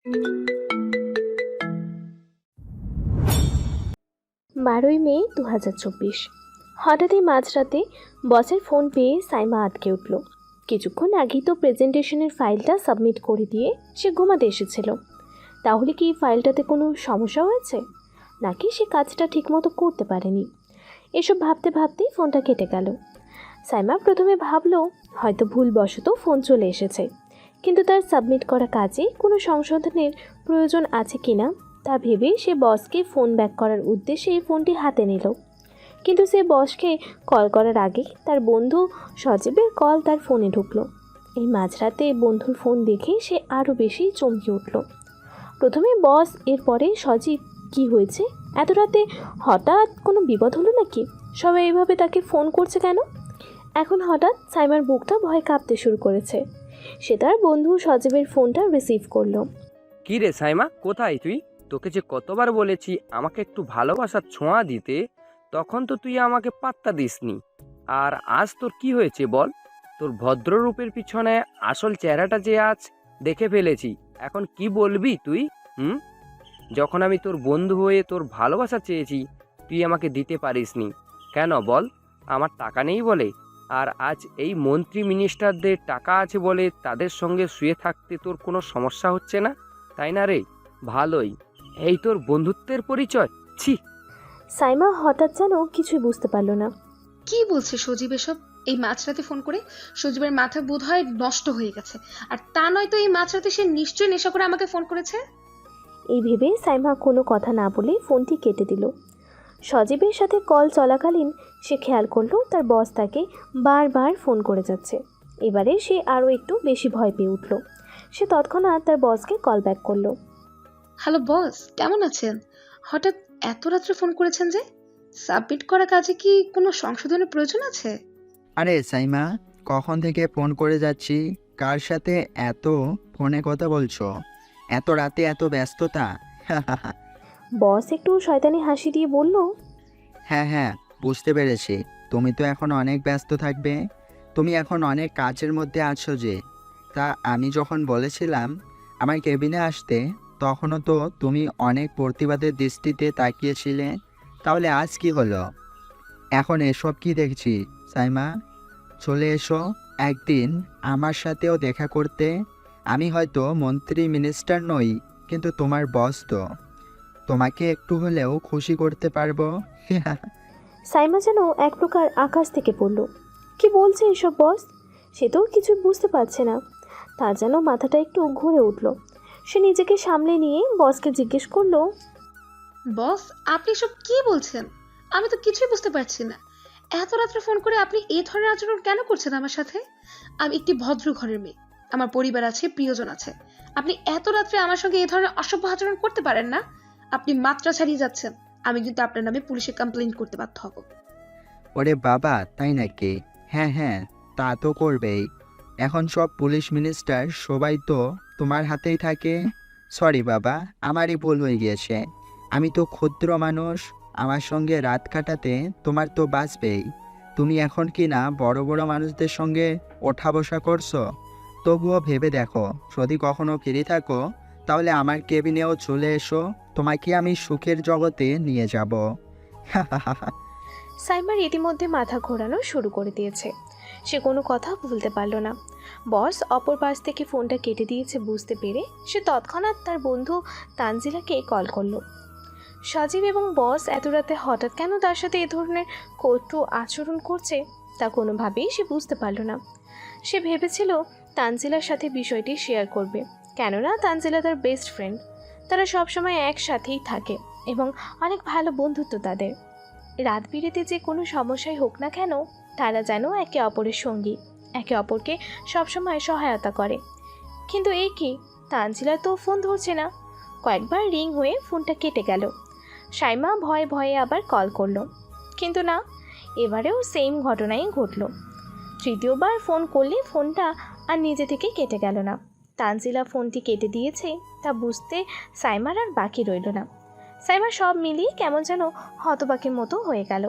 12ই মে 2024। হঠাৎই মাঝরাতে বসের ফোন পেয়ে সাইমা আটকে উঠল। কিছুক্ষণ আগেই তো প্রেজেন্টেশনের ফাইলটা সাবমিট করে দিয়ে সে ঘুমাতে এসেছিল। তাহলে কি ফাইলটাতে কোনো সমস্যা হয়েছে, নাকি সে কাজটা ঠিকমতো করতে পারেনি? এসব ভাবতে ভাবতেই ফোনটা কেটে গেল। সাইমা প্রথমে ভাবলো হয়তো ভুলবশত ফোন চলে এসেছে, কিন্তু তার সাবমিট করা কাজে কোনো সংশোধনের প্রয়োজন আছে কিনা তা ভেবে সে বসকে ফোন ব্যাক করার উদ্দেশ্যে ফোনটি হাতে নিল। কিন্তু সে বসকে কল করার আগেই তার বন্ধু সজীবের কল তার ফোনে ঢুকলো। এই মাঝরাতে বন্ধুর ফোন দেখে সে আরও বেশি চমকে উঠল। প্রথমে বস, এরপরে সজীব। কি হয়েছে? এত রাতে হঠাৎ কোনো বিপদ হলো নাকি? সবাই এইভাবে তাকে ফোন করছে কেন? এখন হঠাৎ সাইমার বুকটা ভয় কাঁপতে শুরু করেছে। সে তার বন্ধু সজীবের ফোনটা রিসিভ করলো। কি রে সাইমা, কোথায় তুই? তোকে যে কতবার বলেছি আমাকে একটু ভালোবাসার ছোঁয়া দিতে, তখন তো তুই আমাকে পাত্তা দিসনি। আর আজ তোর কি হয়েছে বল? তোর ভদ্ররূপের পিছনে আসল চেহারাটা যে আজ দেখে ফেলেছি। এখন কি বলবি তুই? যখন আমি তোর বন্ধু হয়ে তোর ভালোবাসা চেয়েছি, তুই আমাকে দিতে পারিসনি কেন বল? আমার টাকা নেই বলে? আর আজ এই মন্ত্রী মিনিস্টারদের টাকা আছে বলে তাদের সঙ্গে শুয়ে থাকতে তোর কোনো সমস্যা হচ্ছে না, তাই না রে? ভালোই, এই তোর বন্ধুত্বের পরিচয়? ছি! সাইমা হঠাৎ যেন কিছুই বুঝতে পারল না। কি বলছে সজীব এসব? এই মাঝরাতে ফোন করে সজীবের মাথা বোধহয় নষ্ট হয়ে গেছে। আর তা নয় তো এই মাঝরাতে সে নিশ্চয়ই নেশা করে আমাকে ফোন করেছে। এই ভেবে সাইমা কোনো কথা না বলে ফোনটি কেটে দিল। সজীবের সাথে কল চলাকালীন সে খেয়াল করলো তার বস তাকে বারবার ফোন করে যাচ্ছে। এবারে সে আরও একটু বেশি ভয় পেয়ে উঠল। সে তৎক্ষণাৎ তার বসকে কল ব্যাক করলো। হ্যালো বস, কেমন আছেন? হঠাৎ এত রাত্রে ফোন করেছেন যে? সাবমিট করা কাজে কি কোনো সংশোধনের প্রয়োজন আছে? আরে সাইমা, কখন থেকে ফোন করে যাচ্ছি, কার সাথে এত ফোনে কথা বলছো? এত রাতে এত ব্যস্ততা? বস একটু শয়তানি হাসি দিয়ে বলল, হ্যাঁ হ্যাঁ, বুঝতে পেরেছি। তুমি তো এখন অনেক ব্যস্ত থাকবে। তুমি এখন অনেক কাজের মধ্যে আছো যে। তা আমি যখন বলেছিলাম আমার কেবিনে আসতে, তখনও তো তুমি অনেক প্রতিবাদের দৃষ্টিতে তাকিয়েছিলে। তাহলে আজ কি হলো? এখন এসব কি দেখছি সাইমা? চলে এসো একদিন আমার সাথেও দেখা করতে। আমি হয়তো মন্ত্রী মিনিস্টার নই, কিন্তু তোমার বস তো। তোমাকে একটু হলেও খুশি করতে পারবো। সাইমা যেন এক প্রকার আকাশ থেকে পড়ল। কি বলছে এসব বস? সে তো কিছু বুঝতে পারছে না। তার যেন মাথাটা একটু ঘুরে উঠল। সে নিজেকে সামলে নিয়ে বসকে জিজ্ঞেস করলো, বস, আপনি সব কি বলছেন? আমি তো কিছুই বুঝতে পারছি না। এত রাত্রে ফোন করে আপনি এই ধরনের আচরণ কেন করছেন আমার সাথে? আমি একটি ভদ্র ঘরের মেয়ে, আমার পরিবার আছে, প্রিয়জন আছে। আপনি এত রাত্রে আমার সঙ্গে এই ধরনের অসভ্য আচরণ করতে পারেন না। আপনি মাত্রা ছাড়িয়ে যাচ্ছেন। আমি কিন্তু আপনার নামে পুলিশে কমপ্লেইন করতে বাধ্য হব। ওরে বাবা, তাই নাকি? হ্যাঁ হ্যাঁ, তা তো করবেই। এখন সব পুলিশ মিনিস্টার সবাই তো তোমার হাতেই থাকে। সরি বাবা, আমারই ভুল হয়ে গিয়েছে। আমি তো ক্ষুদ্র মানুষ। আমার সঙ্গে রাত কাটাতে তোমার তো বাঁচবেই। তুমি এখন কি না বড় বড় মানুষদের সঙ্গে ওঠা বসা করছো? তবুও ভেবে দেখো, যদি কখনো ফিরে থাকো তাহলে আমার কেবিনেও চলে এসো। তোমাকে আমি সুখের জগতে নিয়ে যাব। সাইমার ইতিমধ্যে মাথা ঘোরানো শুরু করে দিয়েছে। সে কোনো কথা বলতে পারল না। বস অপর পাশ থেকে ফোনটা কেটে দিয়েছে বুঝতে পেরে সে তৎক্ষণাৎ তার বন্ধু তানজিলাকে কল করলো। সজীব এবং বস এত রাতে হঠাৎ কেন তার সাথে এ ধরনের কটু আচরণ করছে তা কোনোভাবেই সে বুঝতে পারল না। সে ভেবেছিল তানজিলার সাথে বিষয়টি শেয়ার করবে, কেননা তানজিলা তার বেস্ট ফ্রেন্ড। তারা সবসময় একসাথেই থাকে এবং অনেক ভালো বন্ধুত্ব তাদের। রাত বিরেতে যে কোনো সমস্যাই হোক না কেন, তারা যেন একে অপরের সঙ্গী, একে অপরকে সবসময় সহায়তা করে। কিন্তু এই কি, তানজিলা তো ফোন ধরছে না। কয়েকবার রিং হয়ে ফোনটা কেটে গেল। সাইমা ভয়ে ভয়ে আবার কল করলো, কিন্তু না, এবারেও সেম ঘটনাই ঘটল। তৃতীয়বার ফোন করলে ফোনটা আর নিজে থেকে কেটে গেল না। তানজিলা ফোনটি কেটে দিয়েছে তা বুঝতে সাইমার আর বাকি রইল না। সাইমা সব মিলিয়ে কেমন যেন হতবাকের মতো হয়ে গেল।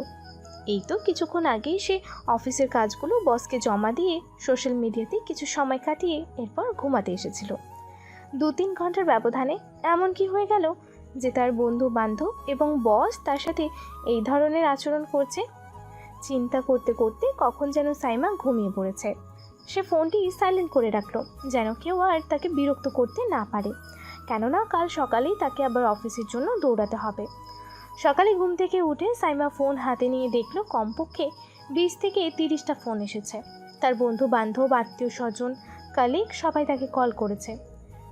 এই তো কিছুক্ষণ আগেই সে অফিসের কাজগুলো বসকে জমা দিয়ে সোশ্যাল মিডিয়াতে কিছু সময় কাটিয়ে এরপর ঘুমাতে এসেছিল। 2-3 ঘন্টার ব্যবধানে এমন কি হয়ে গেল যে তার বন্ধু বান্ধব এবং বস তার সাথে এই ধরনের আচরণ করছে? চিন্তা করতে করতে কখন যেন সাইমা ঘুমিয়ে পড়েছে। সে ফোনটি সাইলেন্ট করে রাখলো যেন কেউ আর তাকে বিরক্ত করতে না পারে, কেননা কাল সকালেই তাকে আবার অফিসের জন্য দৌড়াতে হবে। সকালে ঘুম থেকে উঠে সাইমা ফোন হাতে নিয়ে দেখলো কমপক্ষে 20 থেকে 30টা ফোন এসেছে। তার বন্ধু বান্ধব, আত্মীয় স্বজন, কালিগ সবাই তাকে কল করেছে।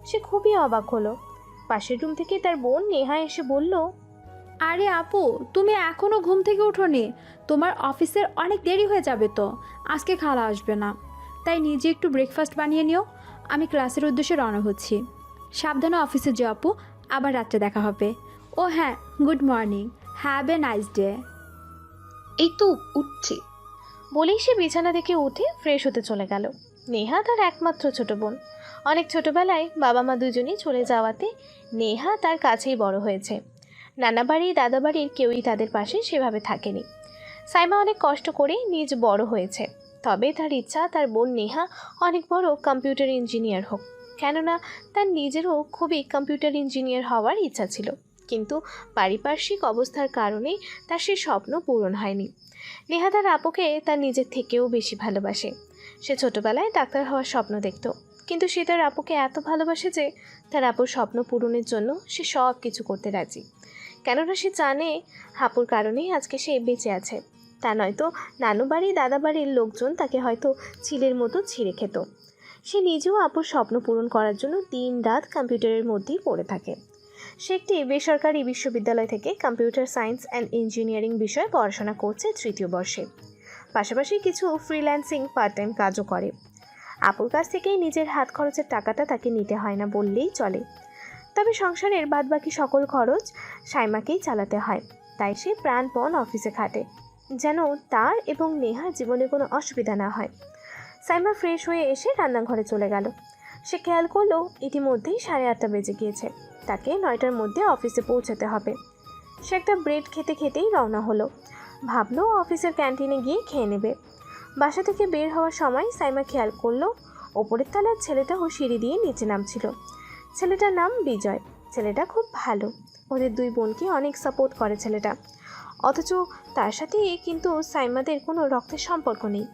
সে খুবই অবাক হলো। পাশের রুম থেকে তার বোন নেহা এসে বলল, আরে আপু, তুমি এখনো ঘুম থেকে ওঠোনি? তোমার অফিসের অনেক দেরি হয়ে যাবে তো। আজকে খালা আসবে না, তাই নিজে একটু ব্রেকফাস্ট বানিয়ে নিও। আমি ক্লাসের উদ্দেশ্যে রওনা হচ্ছি। সাবধানে অফিসে যাও আপু, আবার রাত্রে দেখা হবে। ও হ্যাঁ, good morning, have a nice day. এই তো উঠছি। বলেই সে বিছানা থেকে উঠে ফ্রেশ হতে চলে গেল। নেহা তার একমাত্র ছোট বোন। অনেক ছোটবেলায় বাবা মা দুজনেই চলে যাওয়াতে নেহা তার কাছেই বড় হয়েছে। নানা বাড়ি দাদা বাড়ির কেউই তাদের পাশে সেভাবে থাকেনি। সাইমা অনেক কষ্ট করে নিজ বড় হয়েছে, তবে তার ইচ্ছা তার বোন নেহা অনেক বড় কম্পিউটার ইঞ্জিনিয়ার হোক, কেননা তার নিজেরও খুবই কম্পিউটার ইঞ্জিনিয়ার হওয়ার ইচ্ছা ছিল। কিন্তু পারিপার্শ্বিক অবস্থার কারণে তার সে স্বপ্ন পূরণ হয়নি। নেহা তার আপুকে তার নিজের থেকেও বেশি ভালোবাসে। সে ছোটবেলায় ডাক্তার হওয়ার স্বপ্ন দেখত, কিন্তু সে তার আপুকে এত ভালোবাসে যে তার আপুর স্বপ্ন পূরণের জন্য সে সব কিছু করতে রাজি, কেননা সে জানে আপুর কারণেই আজকে সে বেঁচে আছে। তা নয়তো নানু বাড়ি দাদা বাড়ির লোকজন তাকে হয়তো চিলের মতো ছিঁড়ে খেত। সে নিজেও আপুর স্বপ্ন পূরণ করার জন্য দিন রাত কম্পিউটারের মধ্যেই পড়ে থাকে। সে একটি বেসরকারি বিশ্ববিদ্যালয় থেকে কম্পিউটার সায়েন্স অ্যান্ড ইঞ্জিনিয়ারিং বিষয়ে পড়াশোনা করছে 3য় বর্ষে। পাশাপাশি কিছু ফ্রিল্যান্সিং পার্ট টাইম কাজও করে। আপুর কাছ থেকেই নিজের হাত খরচের টাকাটা তাকে নিতে হয় না বললেই চলে। তবে সংসারের বাদবাকি সকল খরচ সাইমাকেই চালাতে হয়, তাই সে প্রাণপণ অফিসে খাটে যেন তার এবং নেহার জীবনে কোনো অসুবিধা না হয়। সাইমা ফ্রেশ হয়ে এসে রান্নাঘরে চলে গেল। সে খেয়াল করলো ইতিমধ্যেই 8:30 বেজে গিয়েছে। তাকে 9টার মধ্যে অফিসে পৌঁছাতে হবে। সে একটা ব্রেড খেতে খেতেই রওনা হলো। ভাবলো অফিসের ক্যান্টিনে গিয়ে খেয়ে নেবে। বাসা থেকে বের হওয়ার সময় সাইমা খেয়াল করলো ওপরের তলার ছেলেটাও সিঁড়ি দিয়ে নিচে নামছিল। ছেলেটার নাম বিজয়। ছেলেটা খুব ভালো, ওদের 2 বোনকে অনেক সাপোর্ট করে ছেলেটা। অথচ তার সাথে কিন্তু সাইমাদের কোনো রক্তের সম্পর্ক নেই।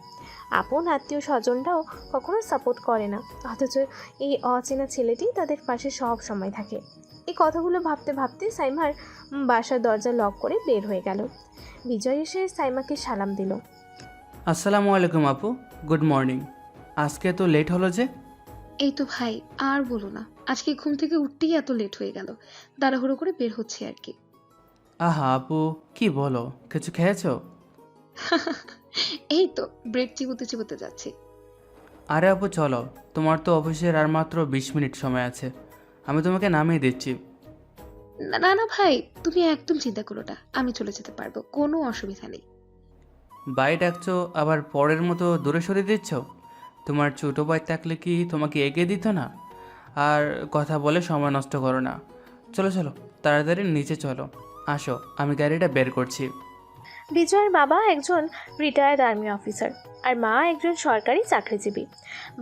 আপন আত্মীয় স্বজনরাও কখনো সাপোর্ট করে না, অথচ এই অচেনা ছেলেটি তাদের পাশে সব সময় থাকে। এই কথাগুলো ভাবতে ভাবতে সাইমার বাসার দরজা লক করে বের হয়ে গেল। বিজয় এসে সাইমাকে সালাম দিল। আসসালামু আলাইকুম আপু, গুড মর্নিং। আজকে তো লেট হলো যে? এই তো ভাই, আর বলো না, আজকে ঘুম থেকে উঠতেই এত লেট হয়ে গেল। তাড়াহুড়ো করে বের হচ্ছে আর কি। আহা আপু, কি বলো, কিছু খেয়েছো? এই তো ব্রেড চিবোতে চিবোতে যাচ্ছি। আরে আপু চলো, তোমার তো অফিসের আর মাত্র 20 মিনিট সময় আছে, আমি তোমাকে নামিয়ে দিচ্ছি। না না না ভাই, তুমি একদম চিন্তা করো না, আমি চলে যেতে পারবো, কোনো অসুবিধা নেই। বাই ডাকছো আবার পরের মতো দূরে সরিয়ে দিচ্ছ? তোমার ছোটো ভাই থাকলে কি তোমাকে এগিয়ে দিত না? আর কথা বলে সময় নষ্ট করো না। চলো চলো, তাড়াতাড়ি নিচে চলো। আসো, আমি গাড়িটা বের করছি। বিজয়ের বাবা একজন রিটায়ার্ড আর্মি অফিসার আর মা একজন সরকারি চাকরিজীবী।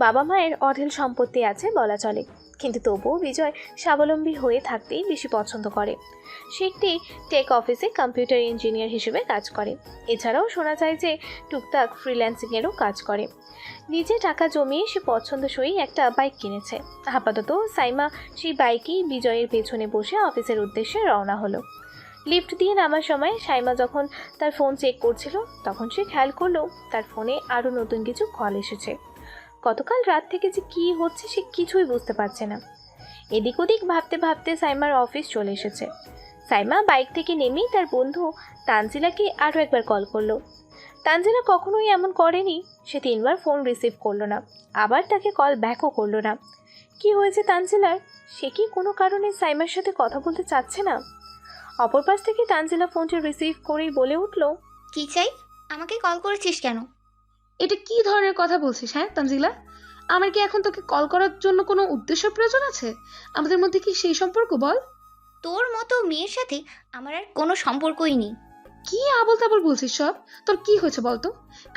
বাবা মায়ের অঢেল সম্পত্তি আছে বলা চলে, কিন্তু তবুও বিজয় স্বাবলম্বী হয়ে থাকতেই বেশি পছন্দ করে। সে একটি টেক অফিসে কম্পিউটার ইঞ্জিনিয়ার হিসেবে কাজ করে। এছাড়াও শোনা যায় যে টুকটাক ফ্রিল্যান্সিংয়েরও কাজ করে। নিজে টাকা জমিয়ে সে পছন্দসই একটা বাইক কিনেছে। আপাতত সাইমা সেই বাইকেই বিজয়ের পেছনে বসে অফিসের উদ্দেশ্যে রওনা হলো। লিফট দিয়ে নামার সময় সাইমা যখন তার ফোন চেক করছিল, তখন সে খেয়াল করলো তার ফোনে আরও নতুন কিছু কল এসেছে। গতকাল রাত থেকে যে কী হচ্ছে সে কিছুই বুঝতে পারছে না। এদিক ওদিক ভাবতে ভাবতে সাইমার অফিস চলে এসেছে। সাইমা বাইক থেকে নেমেই তার বন্ধু তানজিলাকে আরও একবার কল করলো। তানজিলা কখনোই এমন করেনি। সে 3বার ফোন রিসিভ করলো না, আবার তাকে কল ব্যাকও করলো না। কি হয়েছে তানজিলার? সে কি কোনো কারণে সাইমার সাথে কথা বলতে চাচ্ছে না? অপর পাশ থেকে তানজিলা ফোনটি রিসিভ করেই বলে উঠল, কি চাই? আমাকে কল করেছিস কেন? এটা কি ধরনের কথা বলছিস হ্যাঁ তানজিলা? আমার কি এখন তোকে কল করার জন্য কোনো উদ্দেশ্য প্রয়োজন আছে? আমাদের মধ্যে কি সেই সম্পর্ক বল? তোর মতো মেয়ের সাথে আমার আর কোনো সম্পর্কই নেই। কি আবল তাবল বলছিস সব? তোর কি হয়েছে বলতো?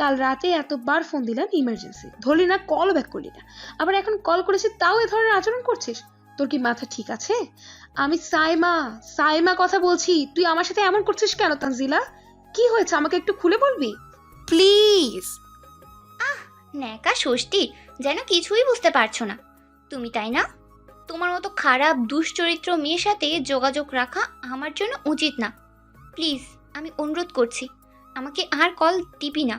কাল রাতে এতবার ফোন দিলাম ইমার্জেন্সি, ধরলি না, কল ব্যাক করলি না, আবার এখন কল করেছিস তাও এ ধরনের আচরণ করছিস। তোর কি মাথা ঠিক আছে? আমি সাইমা, সাইমা কথা বলছি। তুই আমার সাথে এমন করছিস কেন তানজিলা? কি হয়েছে আমাকে একটু খুলে বলবি প্লিজ? ন্যাকা ষষ্ঠী, যেন কিছুই বুঝতে পারছো না তুমি, তাই না? তোমার মতো খারাপ দুশ্চরিত্র মেয়ের সাথে যোগাযোগ রাখা আমার জন্য উচিত না। প্লিজ, আমি অনুরোধ করছি, আমাকে আর কল দিবি না।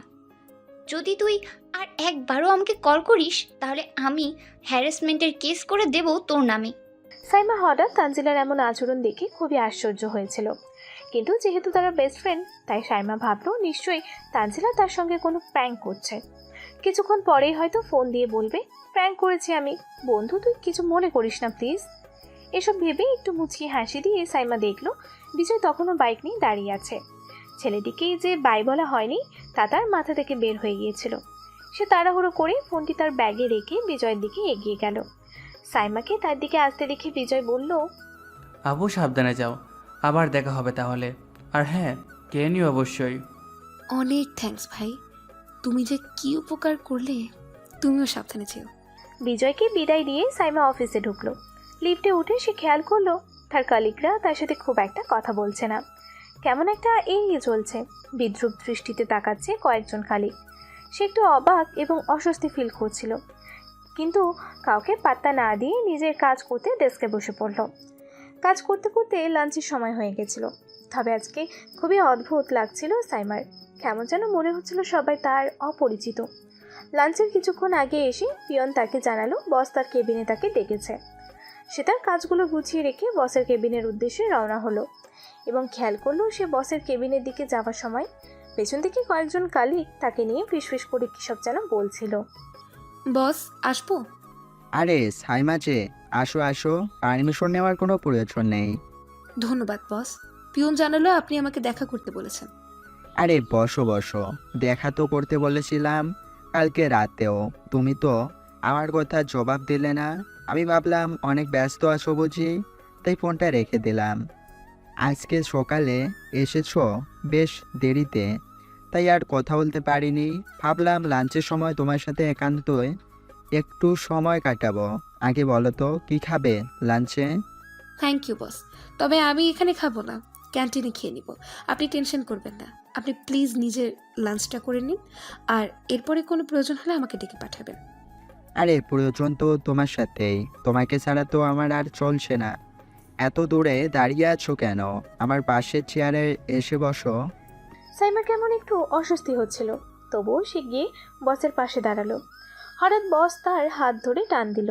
যদি তুই আর একবারও আমাকে কল করিস তাহলে আমি হ্যারাসমেন্টের কেস করে দেব তোর নামে। সাইমা হঠাৎ তানজিলার এমন আচরণ দেখে খুবই আশ্চর্য হয়েছিল, কিন্তু যেহেতু তারা বেস্ট ফ্রেন্ড তাই সাইমা ভাবলো নিশ্চয়ই তানজিলা তার সঙ্গে কোনো প্র্যাঙ্ক করছে। কিছুক্ষণ পরেই হয়তো ফোন দিয়ে বলবে, প্র্যাঙ্ক করেছি আমি, বন্ধু তুই কিছু মনে করিস না প্লিজ। এসব ভেবে একটু মুচকি হাসি দিয়ে সাইমা দেখলো বিজয় তখনও বাইক নিয়ে দাঁড়িয়ে আছে। ছেলেটিকেই যে বাই বলা হয়নি তা তার মাথা থেকে বের হয়ে গিয়েছিল। সে তাড়াহুড়ো করে ফোনটি তার ব্যাগে রেখে বিজয়ের দিকে এগিয়ে গেল। সাইমাকে তার দিকে আসতে দেখে বিজয় বলল, আপু সাবধানে যাও, আবার দেখা হবে তাহলে। আর হ্যাঁ, কে নিও অবশ্যই। অনেক থ্যাঙ্কস ভাই, তুমি যে কি উপকার করলে। তুমিও সাবধানে যেও। বিজয়কে বিদায় দিয়ে সাইমা অফিসে ঢুকলো। লিফটে উঠে সে খেয়াল করলো তার কলিগরা তার সাথে খুব একটা কথা বলছে না, কেমন একটা এড়িয়ে চলছে। বিদ্রূপ দৃষ্টিতে তাকাচ্ছে কয়েকজন কলিগ। সে একটু অবাক এবং অস্বস্তি ফিল করছিল, কিন্তু কাউকে পাত্তা না দিয়ে নিজের কাজ করতে ডেস্কে বসে পড়ল। কাজ করতে করতে লাঞ্চের সময় হয়ে গেছিল, তবে আজকে খুবই অদ্ভুত লাগছিল সাইমার। কেমন যেন মনে হচ্ছিল সবাই তার অপরিচিত। লাঞ্চের কিছুক্ষণ আগে এসে পিয়ন তাকে জানালো বস তার কেবিনে তাকে ডেকেছে। সে তার কাজগুলো গুছিয়ে রেখে বসের কেবিনের উদ্দেশ্যে রওনা হলো এবং খেয়াল করলো সে বসের কেবিনের দিকে যাওয়ার সময় পেছন থেকে কয়েকজন কলিগ তাকে নিয়ে ফিসফিস করে কী সব যেন বলছিল। বস, আসবো? আরে সাইমা যে, আসো আসো, পারমিশন নেওয়ার কোনো প্রয়োজন নেই। ধন্যবাদ বস, পিয়ন জানালো আপনি আমাকে দেখা করতে বলেছেন। আরে বসো বসো, দেখা তো করতে বলেছিলাম কালকে রাতেও, তুমি তো আমার কথা জবাব দিলে না। আমি ভাবলাম অনেক ব্যস্ত আছো বুঝি, তাই ফোনটা রেখে দিলাম। আজকে সকালে এসেছো বেশ দেরিতে, তাই আর কথা বলতে পারিনি। ভাবলাম লাঞ্চের সময় তোমার সাথে একান্তই একটু সময় কাটাবো। আগে বলো তো কী খাবে লাঞ্চে? থ্যাংক ইউ বস, তবে আমি এখানে খাবো না, ক্যান্টিনে খেয়ে নিব। আপনি টেনশন করবেন না, আপনি প্লিজ নিজের লাঞ্চটা করে নিন, আর এরপরে কোনো প্রয়োজন হলে আমাকে ডেকে পাঠাবেন। আরে প্রয়োজন তো তোমার সাথেই, তোমাকে ছাড়া তো আমার আর চলছে না। এত দূরে দাঁড়িয়ে আছো কেন? আমার পাশের চেয়ারে এসে বসো। সাইমার কেমন একটু অস্বস্তি হচ্ছিল, তবুও সে গিয়ে বসের পাশে দাঁড়ালো। হঠাৎ বস তার হাত ধরে টান দিল।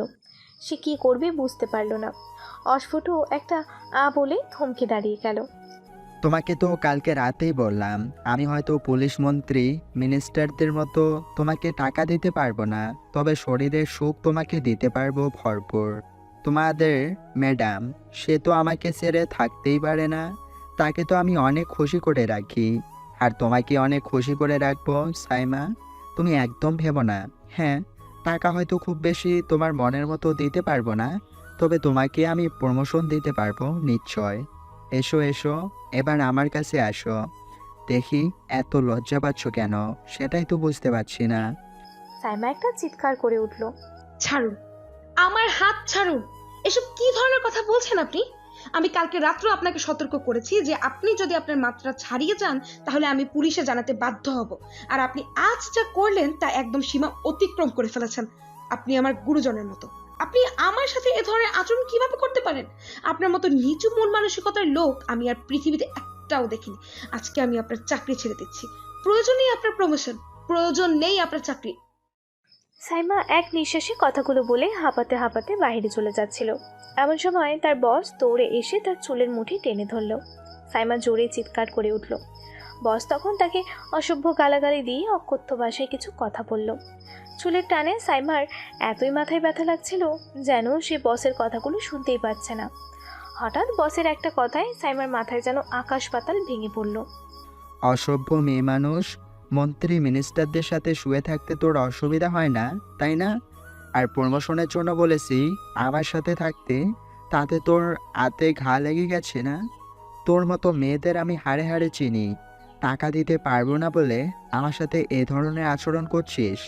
সে কী করবে বুঝতে পারল না। অস্ফুট একটা বলে থমকে দাঁড়িয়ে গেল। তোমাকে তো কালকে রাতেই বললাম আমি হয়তো পুলিশ মন্ত্রী মিনিস্টারদের মতো তোমাকে টাকা দিতে পারবো না, তবে শরীরের সুখ তোমাকে দিতে পারবো ভরপুর। তোমাদের ম্যাডাম, সে তো আমাকে ছেড়ে থাকতেই পারে না, তাকে তো আমি অনেক খুশি করে রাখি। আর তোমাকে অনেক খুশি করে রাখবো সাইমা, তুমি একদম ভেবো না। হ্যাঁ, টাকা হয়তো খুব বেশি তোমার মনের মতো দিতে পারবো না, তবে তোমাকে আমি প্রমোশন দিতে পারবো নিশ্চয়। এসো এসো, এবার আমার কাছে আসো। দেখি এত লজ্জা পাচ্ছ কেন, সেটাই তো বুঝতে পারছি না। সাইমা একটা চিৎকার করে উঠল। ছাড়ুন, আমার হাত ছাড়ুন। এসব কি ধরনের কথা বলছেন আপনি? আমি কালকে রাত্রে আপনাকে সতর্ক করেছি যে আপনি যদি আপনার মাত্রা ছাড়িয়ে যান তাহলে আমি পুলিশে জানাতে বাধ্য হব। আর আপনি আজ যা করলেন তা একদম সীমা অতিক্রম করে ফেলেছেন। আপনি আমার গুরুজনের মতো, আপনি আমার সাথে এ ধরনের আচরণ কিভাবে করতে পারেন? আপনার মতো নিচু মন মানসিকতার লোক আমি আর পৃথিবীতে একটাও দেখিনি। আজকে আমি আপনার চাকরি ছেড়ে দিচ্ছি। প্রয়োজন নেই আপনার প্রমোশন, প্রয়োজন নেই আপনার চাকরি। সাইমা এক নিঃশ্বাসে কথাগুলো বলে হাঁপাতে হাঁপাতে বাইরে চলে যাচ্ছিল। এমন সময় তার বস দৌড়ে এসে তার চুলের মুঠি টেনে ধরল। সাইমা জোরে চিৎকার করে উঠল। বস তখন তাকে অসভ্য গালাগালি দিয়ে অকথ্য ভাষায় কিছু কথা বলল। চুলের টানে সাইমার এতই মাথায় ব্যথা লাগছিল যেন সে বসের কথাগুলো শুনতেই পাচ্ছে না। হঠাৎ বসের একটা কথায় সাইমার মাথায় যেন আকাশ পাতাল ভেঙে পড়ল। অসভ্য মেয়ে মানুষ, মন্ত্রী মিনিস্টারদের সাথে শুয়ে থাকতে তোর অসুবিধা হয় না তাই না? আর প্রমোশনের জন্য বলেছি আমার সাথে থাকতে, তাতে তোর হাতে ঘা লেগে গেছে না? তোর মতো মেয়েদের আমি হাড়ে হাড়ে চিনি। টাকা দিতে পারবো না বলে আমার সাথে এ ধরনের আচরণ করছিস?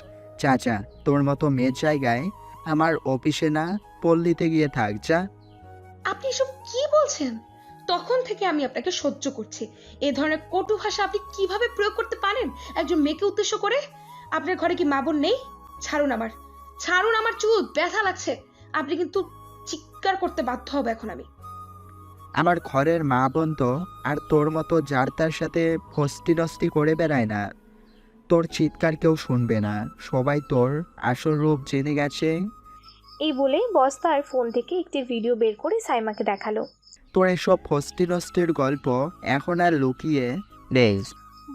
চাচা, তোর মতো মেয়ের জায়গায় আমার অফিসে না পল্লীতে গিয়ে থাক যা। আপনি এসব কি বলছেন? তখন থেকে আমি আপনাকে সহ্য করছি। এ ধরনের কটু ভাষা আপনি কিভাবে প্রয়োগ করতে পারেন একজন মেয়েকে উদ্দেশ্য করে? আপনার ঘরে কি মা বোন নেই? ছাড়ুন আমার চুল, ব্যথা লাগছে। আপনি কিন্তু চিৎকার করতে বাধ্য হবে এখন আমি। আমার ঘরের মা বোন তো আর তোর মতো যার তার সাথে ফস্তি নস্তি করে বেড়ায় না। তোর চিৎকার কেউ শুনবে না, সবাই তোর আসল রূপ জেনে গেছে। এই বলে বস তার ফোন থেকে একটি ভিডিও বের করে সাইমাকে দেখালো। তোর এসব ফস্তি নষ্টের গল্প এখন আর লুকিয়ে নেই।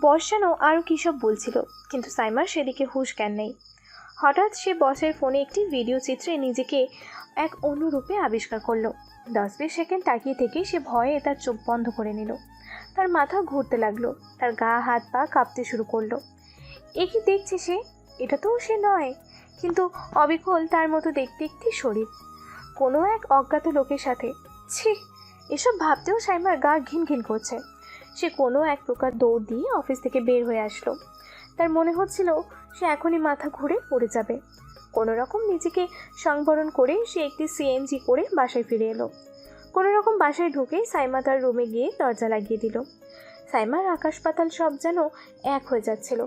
বস যেন আরও কী সব বলছিল, কিন্তু সাইমার সেদিকে হুঁশ জ্ঞান নেই। হঠাৎ সে বসের ফোনে একটি ভিডিও চিত্রে নিজেকে এক অন্য রূপে আবিষ্কার করলো। 10-20 সেকেন্ড তাকিয়ে থেকে সে ভয়ে তার চোখ বন্ধ করে নিল। তার মাথা ঘুরতে লাগলো, তার গা হাত পা কাঁপতে শুরু করলো। এ কি দেখছে সে? এটা তো সে নয়, কিন্তু অবিকল তার মতো দেখতে একটি শরীর, কোনো এক অজ্ঞাত লোকের সাথে। ছি, এসব ভাবতেও সাইমার গা ঘিন ঘিন করছে। সে কোনো এক প্রকার দৌড় দিয়ে অফিস থেকে বের হয়ে আসলো। তার মনে হচ্ছিল সে এখনই মাথা ঘুরে পড়ে যাবে। কোনো রকম নিজেকে সংবরণ করে সে একটি সিএনজি করে বাসায় ফিরে এলো। কোনো রকম বাসায় ঢুকে সাইমা তার রুমে গিয়ে দরজা লাগিয়ে দিল। সাইমার আকাশ পাতাল সব যেন এক হয়ে যাচ্ছিল।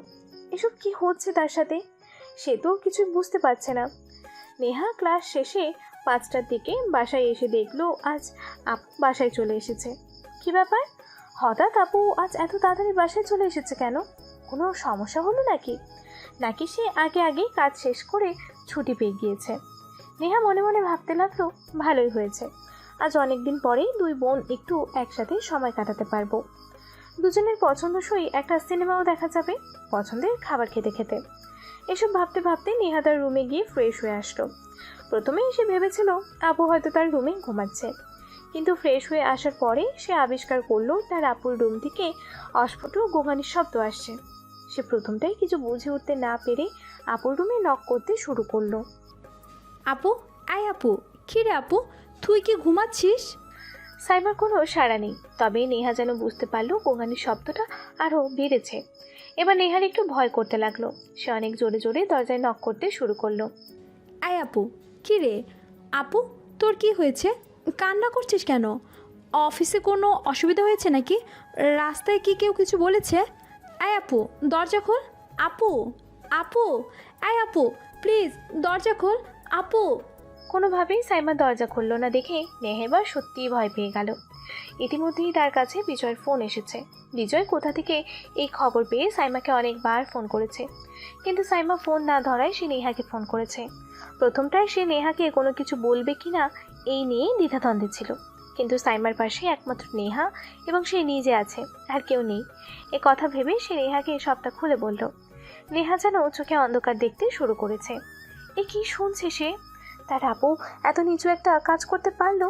এসব কি হচ্ছে তার সাথে? সে তো কিছু বুঝতে পারছে না। নেহা ক্লাস শেষে 5টার দিকে বাসায় এসে দেখলো আজ আপু বাসায় চলে এসেছে। কি ব্যাপার, হঠাৎ আপু আজ এত তাড়াতাড়ি বাসায় চলে এসেছে কেন? কোনো সমস্যা হলো নাকি সে আগে কাজ শেষ করে ছুটি পেয়ে গিয়েছে? নেহা মনে মনে ভাবতে লাগলো, ভালোই হয়েছে, আজ অনেক দিন পরেই দুই বোন একটু একসাথে সময় কাটাতে পারবো। দুজনের পছন্দসই একটা সিনেমাও দেখা যাবে, পছন্দের খাবার খেতে খেতে। এসব ভাবতে ভাবতে নেহা তার রুমে গিয়ে ফ্রেশ হয়ে আসলো। প্রথমেই সে ভেবেছিল আপু হয়তো তার রুমে ঘুমাচ্ছে, কিন্তু ফ্রেশ হয়ে আসার পরে সে আবিষ্কার করলো তার আপুর রুম থেকে অস্ফুট গোঙানির শব্দ আসছে। সে প্রথমটাই কিছু বুঝে উঠতে না পেরে আপুর রুমে নক করতে শুরু করলো। আপু, আয় আপু, কী রে আপু, তুই কি ঘুমাচ্ছিস? সাইমার কোনো সাড়া নেই, তবে নেহা যেন বুঝতে পারলো গোঙানির শব্দটা আরও বেড়েছে। এবার নেহার একটু ভয় করতে লাগলো। সে অনেক জোরে জোরে দরজায় নক করতে শুরু করলো। আয় আপু, কী রে আপু, তোর কি হয়েছে? কান্না করছিস কেন? অফিসে কোনো অসুবিধা হয়েছে নাকি? রাস্তায় কি কেউ কিছু বলেছে? আয় আপু, দরজা খোল। আপু, আপু, আয় আপু, প্লিজ দরজা খোল আপু। কোনোভাবেই সাইমা দরজা খুলল না দেখে নেহা এবার সত্যিই ভয় পেয়ে গেল। ইতিমধ্যেই তার কাছে বিজয়ের ফোন এসেছে। বিজয় কোথা থেকে এই খবর পেয়ে সাইমাকে অনেকবার ফোন করেছে, কিন্তু সাইমা ফোন না ধরায় সে নেহাকে ফোন করেছে। প্রথমটায় সে নেহাকে কোনো কিছু বলবে কিনা এই নিয়ে দ্বিধাদ্বন্দ্বে ছিল, কিন্তু সাইমার পাশে একমাত্র নেহা এবং সে নিজে আছে, আর কেউ নেই। এ কথা ভেবে সে নেহাকে সবটা খুলে বলল। নেহা যেন চোখে অন্ধকার দেখতে শুরু করেছে। এ কি শুনছে সে? তার আপু এত নিচু একটা কাজ করতে পারলো?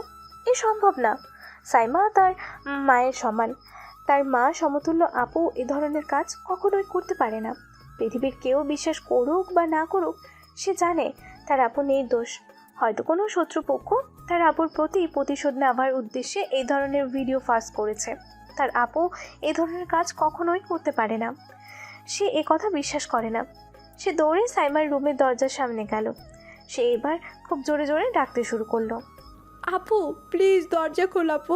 এ সম্ভব না। সাইমা তার মায়ের সমান, তার মা সমতুল্য আপু এ ধরনের কাজ কখনোই করতে পারে না। পৃথিবীর কেউ বিশ্বাস করুক বা না করুক, সে জানে তার আপু নির্দোষ। হয়তো কোনো শত্রুপক্ষ তার আপুর প্রতি প্রতিশোধ নেওয়ার উদ্দেশ্যে এই ধরনের ভিডিও ফাঁস করেছে। তার আপু এ ধরনের কাজ কখনোই করতে পারে না। সে এ কথা বিশ্বাস করে না। সে দৌড়ে সাইমার রুমের দরজার সামনে গেল। সে এবার খুব জোরে জোরে ডাকতে শুরু করলো। আপু, প্লিজ দরজা খোল আপু,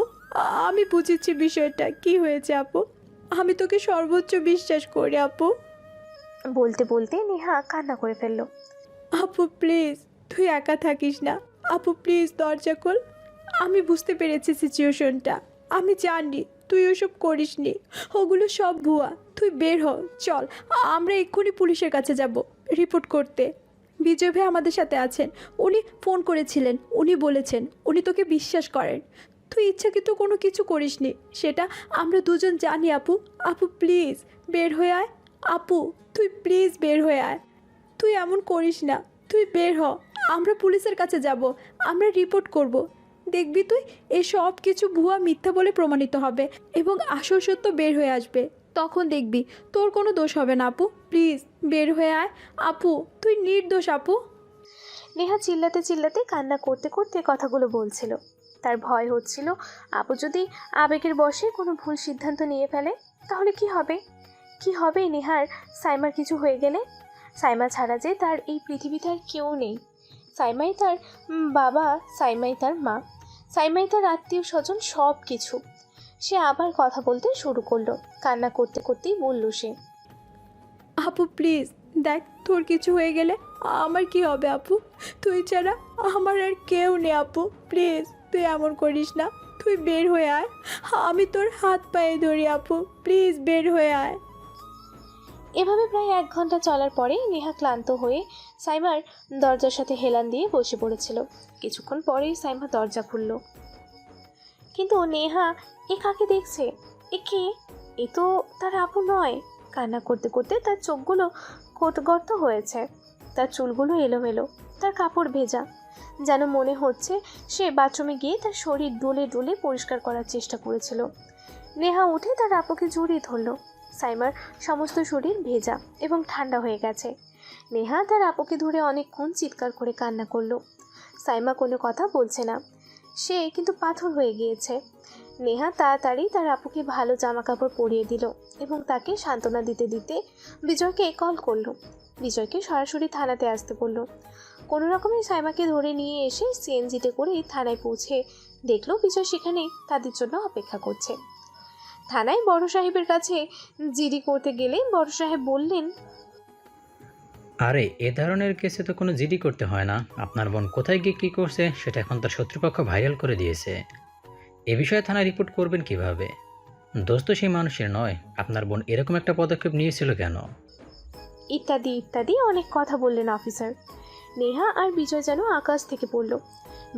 আমি বুঝেছি বিষয়টা কি হয়েছে আপু, আমি তোকে সর্বোচ্চ বিশ্বাস করি আপু। বলতে বলতে নেহা কান্না করে ফেলল। আপু প্লিজ, তুই একা থাকিস না আপু, প্লিজ দরজা খোল। আমি বুঝতে পেরেছি সিচুয়েশনটা, আমি জানি তুই ওসব করিসনি, ওগুলো সব ভুয়া। তুই বের হ, চল আমরা এক্ষুনি পুলিশের কাছে যাব রিপোর্ট করতে। বিজয় ভাই আমাদের সাথে আছেন, উনি ফোন করেছিলেন, উনি বলেছেন উনি তোকে বিশ্বাস করেন। তুই ইচ্ছাকৃত কোনো কিছু করিসনি, সেটা আমরা দুজন জানি আপু। আপু প্লিজ বের হয়ে আয় আপু, তুই প্লিজ বের হয়ে আয়, তুই এমন করিস না, তুই বের হ। আমরা পুলিশের কাছে যাব, আমরা রিপোর্ট করব। দেখবি তুই এই সব কিছু ভুয়া মিথ্যা বলে প্রমাণিত হবে এবং আসল সত্য বের হয়ে আসবে। তখন দেখবি তোর কোনো দোষ হবে না আপু, প্লিজ বের হয়ে আয় আপু, তুই নির্দোষ আপু। নেহা চিল্লাতে চিল্লাতে কান্না করতে করতে কথাগুলো বলছিল। তার ভয় হচ্ছিল আপু যদি আবেগের বশে কোনো ভুল সিদ্ধান্ত নিয়ে ফেলে, তাহলে কি হবে নেহার? সাইমার কিছু হয়ে গেলে? সাইমা ছাড়া যে তার এই পৃথিবীতে আর কেউ নেই। সাইমাই তার বাবা, সাইমাই তার মা, সাইমাই তার আত্মীয় স্বজন, সব কিছু। সে আবার কথা বলতে শুরু করলো। কান্না করতে করতেই বলল সে, আপু প্লিজ দেখ, তোর কিছু হয়ে গেলে আমার কি হবে আপু? তুই ছাড়া আমার আর কেউ নেই আপু। প্লিজ তুই এমন করিস না, তুই বের হয়ে আয়, আমি তোর হাত পায়ে ধরি আপু, প্লিজ বের হয়ে আয়। এভাবে প্রায় 1 ঘন্টা চলার পরে নেহা ক্লান্ত হয়ে সাইমার দরজার সাথে হেলান দিয়ে বসে পড়েছিল। কিছুক্ষণ পরেই সাইমা দরজা খুলল, কিন্তু নেহা এ কাকে দেখছে? এ কে? এ তো তার আপু নয়। কান্না করতে করতে তার চোখগুলো গর্ত হয়েছে, তার চুলগুলো এলোমেলো, তার কাপড় ভেজা। যেন মনে হচ্ছে সে বাথরুমে গিয়ে তার শরীর ডলে ডলে পরিষ্কার করার চেষ্টা করেছিল। নেহা উঠে তার আপুকে জড়িয়ে ধরল। সাইমার সমস্ত শরীর ভেজা এবং ঠান্ডা হয়ে গেছে। নেহা তার আপুকে ধরে অনেকক্ষণ চিৎকার করে কান্না করলো। সাইমা কোনো কথা বলছে না, সে কিন্তু পাথর হয়ে গিয়েছে। নেহা তাড়াতাড়ি তার আপুকে ভালো জামা কাপড় পরিয়ে দিল এবং তাকে সান্ত্বনা দিতে দিতে বিজয়কে কল করলো। বিজয়কে সরাসরি থানাতে আসতে বলল। কোনো রকমে সাইমাকে ধরে নিয়ে এসে সিএনজিতে করে থানায় পৌঁছে দেখলো বিজয় সেখানে তাদের জন্য অপেক্ষা করছে। থানায় বড় সাহেবের কাছে জিডি করতে গেলে বড় সাহেব বললেন, আরে এ ধরনের কেসে তো কোনো জিডি করতে হয় না। আপনার বোন কোথায় গিয়ে কী করছে সেটা এখন তার শত্রুপক্ষ ভাইরাল করে দিয়েছে। এ বিষয়ে থানায় রিপোর্ট করবেন কিভাবে? দোষ তো সেই মানুষের নয়। আপনার বোন এরকম একটা পদক্ষেপ নিয়েছিল কেন? ইত্যাদি ইত্যাদি অনেক কথা বললেন অফিসার। নেহা আর বিজয় যেন আকাশ থেকে পড়ল।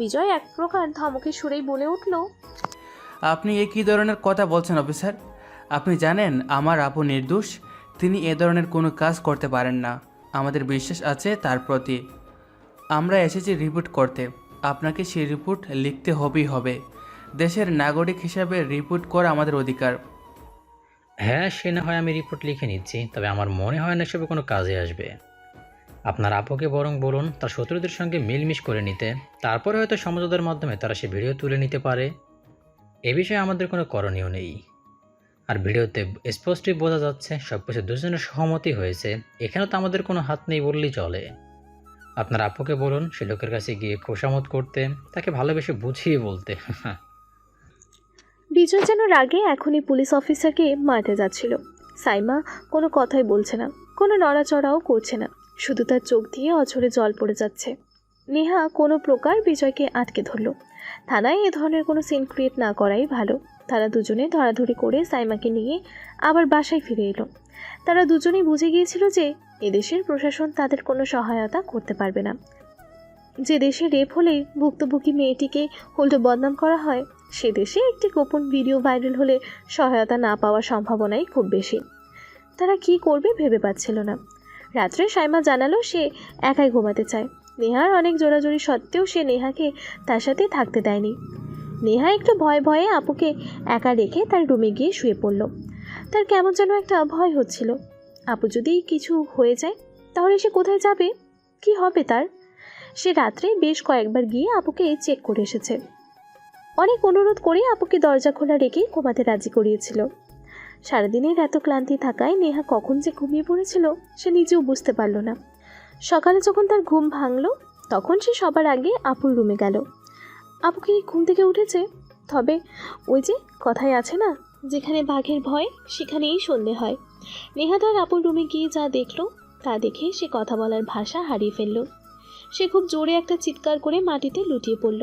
বিজয় এক প্রকার ধমকে সুরেই বলে উঠল, আপনি এ কী ধরনের কথা বলছেন অফিসার? আপনি জানেন আমার আপু নির্দোষ, তিনি এ ধরনের কোনো কাজ করতে পারেন না। আমাদের বিশ্বাস আছে তার প্রতি। আমরা এসেছি রিপোর্ট করতে, আপনাকে সেই রিপোর্ট লিখতে হবেই হবে। দেশের নাগরিক হিসাবে রিপোর্ট করা আমাদের অধিকার। হ্যাঁ, সে না হয় আমি রিপোর্ট লিখে নিচ্ছি, তবে আমার মনে হয় না এসবে কোনো কাজে আসবে। আপনার আপুকে বরং বলুন তার শত্রুদের সঙ্গে মিলমিশ করে নিতে, তারপরে হয়তো সমঝোতার মাধ্যমে তারা সে ভিডিও তুলে নিতে পারে। এ বিষয়ে আমাদের কোনো করণীয় নেই। আর ভিডিওতে স্পষ্টই বোঝা যাচ্ছে সব কিছু দুজনের সহমতই হয়েছে। এখানে তো আমাদের কোনো হাত নেই বললেই চলে। আপনার আপুকে বলুন সে লোকের কাছে গিয়ে খোশামত করতে, তাকে ভালোবেসে বুঝিয়ে বলতে। বিজয় যেন রাগে এখনই পুলিশ অফিসারকে মারতে যাচ্ছিল। সাইমা কোনো কথাই বলছে না, কোনো নড়াচড়াও করছে না, শুধু তার চোখ দিয়ে অঝরে জল পড়ে যাচ্ছে। নেহা কোনো প্রকার বিজয়কে আটকে ধরল। থানায় এ ধরনের কোনো সিন ক্রিয়েট না করাই ভালো। তারা দুজনে ধরাধরি করে সাইমাকে নিয়ে আবার বাসায় ফিরে এলো। তারা দুজনেই বুঝে গিয়েছিল যে এদেশের প্রশাসন তাদের কোনো সহায়তা করতে পারবে না। যে দেশে রেপ হলেই ভুক্তভোগী মেয়েটিকে উল্টো বদনাম করা হয়, সে দেশে একটি গোপন ভিডিও ভাইরাল হলে সহায়তা না পাওয়ার সম্ভাবনাই খুব বেশি। তারা কি করবে ভেবে পাচ্ছিল না। রাত্রে সাইমা জানালো সে একাই ঘুমাতে চায়। নেহার অনেক জোরাজোরি সত্ত্বেও সে নেহাকে তার সাথে থাকতে দেয়নি। নেহা একটু ভয়ে ভয়ে আপুকে একা রেখে তার রুমে গিয়ে শুয়ে পড়ল। তার কেমন যেন একটা ভয় হচ্ছিল। আপু যদি কিছু হয়ে যায় তাহলে সে কোথায় যাবে, কি হবে তার? সে রাত্রে বেশ কয়েকবার গিয়ে আপুকে চেক করে এসেছে। অনেক অনুরোধ করে আপুকে দরজা খোলা রেখেই ঘুমাতে রাজি করিয়েছিল। সারাদিনের এত ক্লান্তি থাকায় নেহা কখন যে ঘুমিয়ে পড়েছিল সে নিজেও বুঝতে পারল না। সকালে যখন তার ঘুম ভাঙল তখন সে সবার আগে আপুর রুমে গেল। আপুকে ঘুম থেকে উঠেছে, তবে ওই যে কথাই আছে না, যেখানে বাঘের ভয় সেখানেই সন্ধে হয়। নেহা তার আপুর রুমে গিয়ে যা দেখলো তা দেখে সে কথা বলার ভাষা হারিয়ে ফেলল। সে খুব জোরে একটা চিৎকার করে মাটিতে লুটিয়ে পড়ল।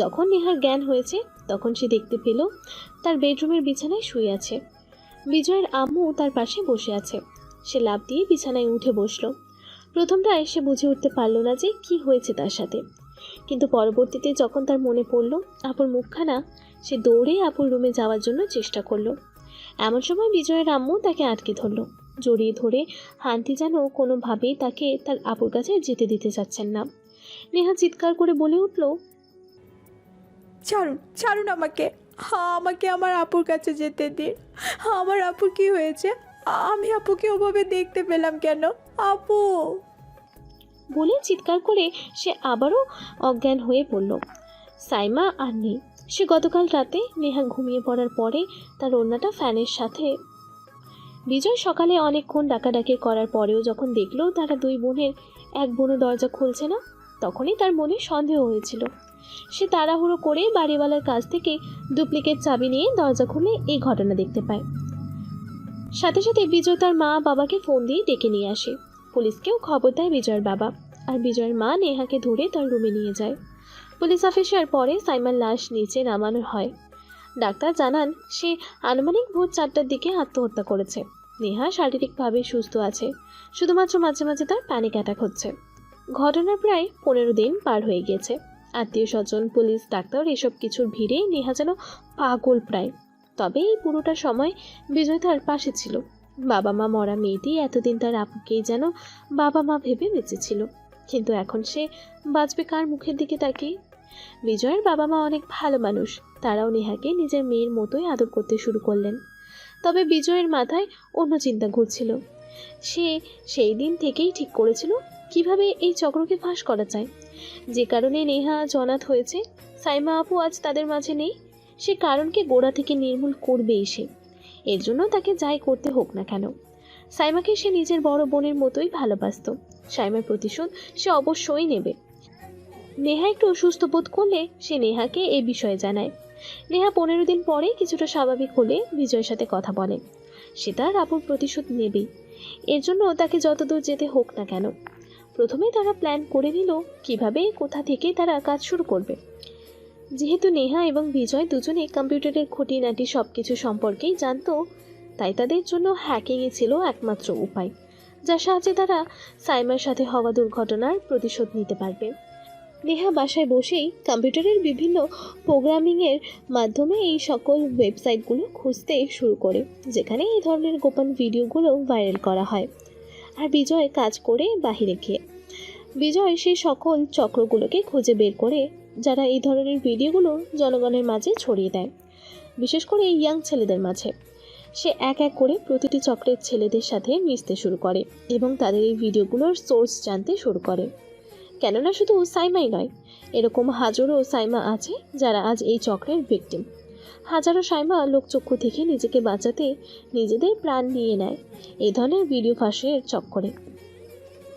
যখন নেহার জ্ঞান হয়েছে তখন সে দেখতে পেল তার বেডরুমের বিছানায় শুয়ে আছে। বিজয়ের আম্মু তার পাশে বসে আছে। সে লাফ দিয়ে বিছানায় উঠে বসলো। প্রথমটায় সে বুঝে উঠতে পারল না যে কি হয়েছে তার সাথে, কিন্তু পরবর্তীতে যখন তার মনে পড়ল আপুর মুখখানা, সে দৌড়ে আপুর রুমে যাওয়ার জন্য চেষ্টা করলো। এমন সময় বিজয়ের আম্মু তাকে আটকে ধরল। জড়িয়ে ধরে হান্তি যেন কোনোভাবেই তাকে তার আপুর কাছে যেতে দিতে চাচ্ছেন না। নেহা চিৎকার করে বলে উঠল, ছাড়ুন, ছাড়ুন আমাকে, আমাকে আমার আপুর কাছে যেতে দিন। আমার আপুর কি হয়েছে? আমি আপুকে ওভাবে দেখতে পেলাম কেন? আপু! বলে চিৎকার করে সে আবারও অজ্ঞান হয়ে পড়ল। সাইমা আর নেই। সে গতকাল রাতে নেহা ঘুমিয়ে পড়ার পরে তার ওড়নাটা ফ্যানের সাথে। বিজয় সকালে অনেকক্ষণ ডাকাডাকি করার পরেও যখন দেখলো তারা দুই বোনের এক বোনও দরজা খুলছে না, তখনই তার মনে সন্দেহ হয়েছিল। সে তাড়াহুড়ো করে বাড়িওয়ালার কাছ থেকে ডুপ্লিকেট চাবি নিয়ে দরজা খুলে এই ঘটনা দেখতে পায়। সাথে সাথে বিজয় তার মা বাবাকে ফোন দিয়ে ডেকে নিয়ে আসে। পুলিশকেও খবর দেয় বিজয়ের বাবা, আর বিজয়ের মা নেহাকে ধরে তার রুমে নিয়ে যায়। পুলিশ অফিসার পরে সাইমার লাশ নিচে নামানো হয়। ডাক্তার জানান সে আনুমানিক ভোর 4টার দিকে আত্মহত্যা করেছে। নেহা শারীরিকভাবে সুস্থ আছে, শুধুমাত্র মাঝে মাঝে তার প্যানিক অ্যাটাক হচ্ছে। ঘটনার প্রায় 15 দিন পার হয়ে গিয়েছে। আত্মীয় স্বজন, পুলিশ, ডাক্তার এসব কিছুর ভিড়ে নেহা যেন পাগল প্রায়। তবে এই পুরোটা সময় বিজয় তার পাশে ছিল। বাবা মা মরা মেয়েটি এতদিন তার আপুকেই যেন বাবা মা ভেবে বেঁচেছিল, কিন্তু এখন সে বাঁচবে কার মুখের দিকে তাকিয়ে? বিজয়ের বাবা মা অনেক ভালো মানুষ, তারাও নেহাকে নিজের মেয়ের মতোই আদর করতে শুরু করলেন। তবে বিজয়ের মাথায় অন্য চিন্তা ঘুরছিল। সে সেই দিন থেকেই ঠিক করেছিল কিভাবে এই চক্রকে ফাঁস করা যায়। যে কারণে নেহা আজ অনাথ হয়েছে, সাইমা আপু আজ তাদের মাঝে নেই, সে কারণকে গোড়া থেকে নির্মূল করবেই সে। এর জন্য তাকে যাই করতে হোক না কেন। সাইমাকে সে নিজের বড় বোনের মতোই ভালোবাসত। সাইমার প্রতিশোধ সে অবশ্যই নেবে। নেহা একটু অসুস্থ বোধ করলে সে নেহাকে এই বিষয়ে জানায়। নেহা 15 দিন পরে কিছুটা স্বাভাবিক হলে বিজয়ের সাথে কথা বলে। সে তার আপুর প্রতিশোধ নেবেই, এর জন্য তাকে যতদূর যেতে হোক না কেন। প্রথমে তারা প্ল্যান করে নিল কিভাবে, কোথা থেকে তারা কাজ শুরু করবে। যেহেতু নেহা এবং বিজয় দুজনে কম্পিউটারের খুঁটিনাটি সব কিছু সম্পর্কেই জানতো, তাই তাদের জন্য হ্যাকিংই ছিল একমাত্র উপায়, যার সাহায্যে তারা সাইমার সাথে হওয়া দুর্ঘটনার প্রতিশোধ নিতে পারবে। নেহা বাসায় বসেই কম্পিউটারের বিভিন্ন প্রোগ্রামিংয়ের মাধ্যমে এই সকল ওয়েবসাইটগুলো খুঁজতে শুরু করে, যেখানে এই ধরনের গোপন ভিডিওগুলো ভাইরাল করা হয়। আর বিজয় কাজ করে বাহিরে গিয়ে বিজয় সেই সকল চক্রগুলোকে খুঁজে বের করে, যারা এই ধরনের ভিডিওগুলো জনগণের মাঝে ছড়িয়ে দেয়, বিশেষ করে ইয়াং ছেলেদের মাঝে। সে এক এক করে প্রতিটি চক্রের ছেলেদের সাথে মিশতে শুরু করে এবং তাদের এই ভিডিওগুলোর সোর্স জানতে শুরু করে। কেননা শুধু সাইমাই নয়, এরকম হাজারো সাইমা আছে যারা আজ এই চক্রের ভিকটিম। হাজারো সাইমা লোকচক্ষু থেকে নিজেকে বাঁচাতে নিজেদের প্রাণ নিয়ে নেয় এই ধরনের ভিডিও ফাঁসের চক্করে।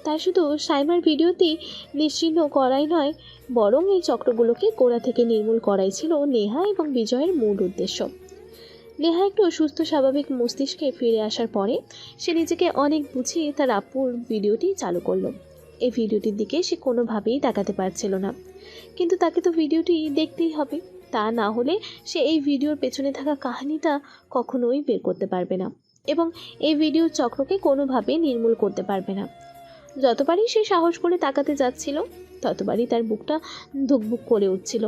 তাই শুধু সাইমার ভিডিওটি নিশ্চিহ্ন করাই নয়, বরং এই চক্রগুলোকে গোড়া থেকে নির্মূল করাই ছিল নেহা এবং বিজয়ের মূল উদ্দেশ্য। নেহা একটু সুস্থ স্বাভাবিক মস্তিষ্কে ফিরে আসার পরে সে নিজেকে অনেক বুঝিয়ে তার আপুর ভিডিওটি চালু করলো। এই ভিডিওটির দিকে সে কোনোভাবেই তাকাতে পারছিল না, কিন্তু তাকে তো ভিডিওটি দেখতেই হবে। তা না হলে সে এই ভিডিওর পেছনে থাকা কাহিনীটা কখনোই বের করতে পারবে না এবং এই ভিডিওর চক্রকে কোনোভাবে নির্মূল করতে পারবে না। যতবারই সে সাহস করে তাকাতে যাচ্ছিল, ততবারই তার বুকটা ধুকবুক করে উঠছিল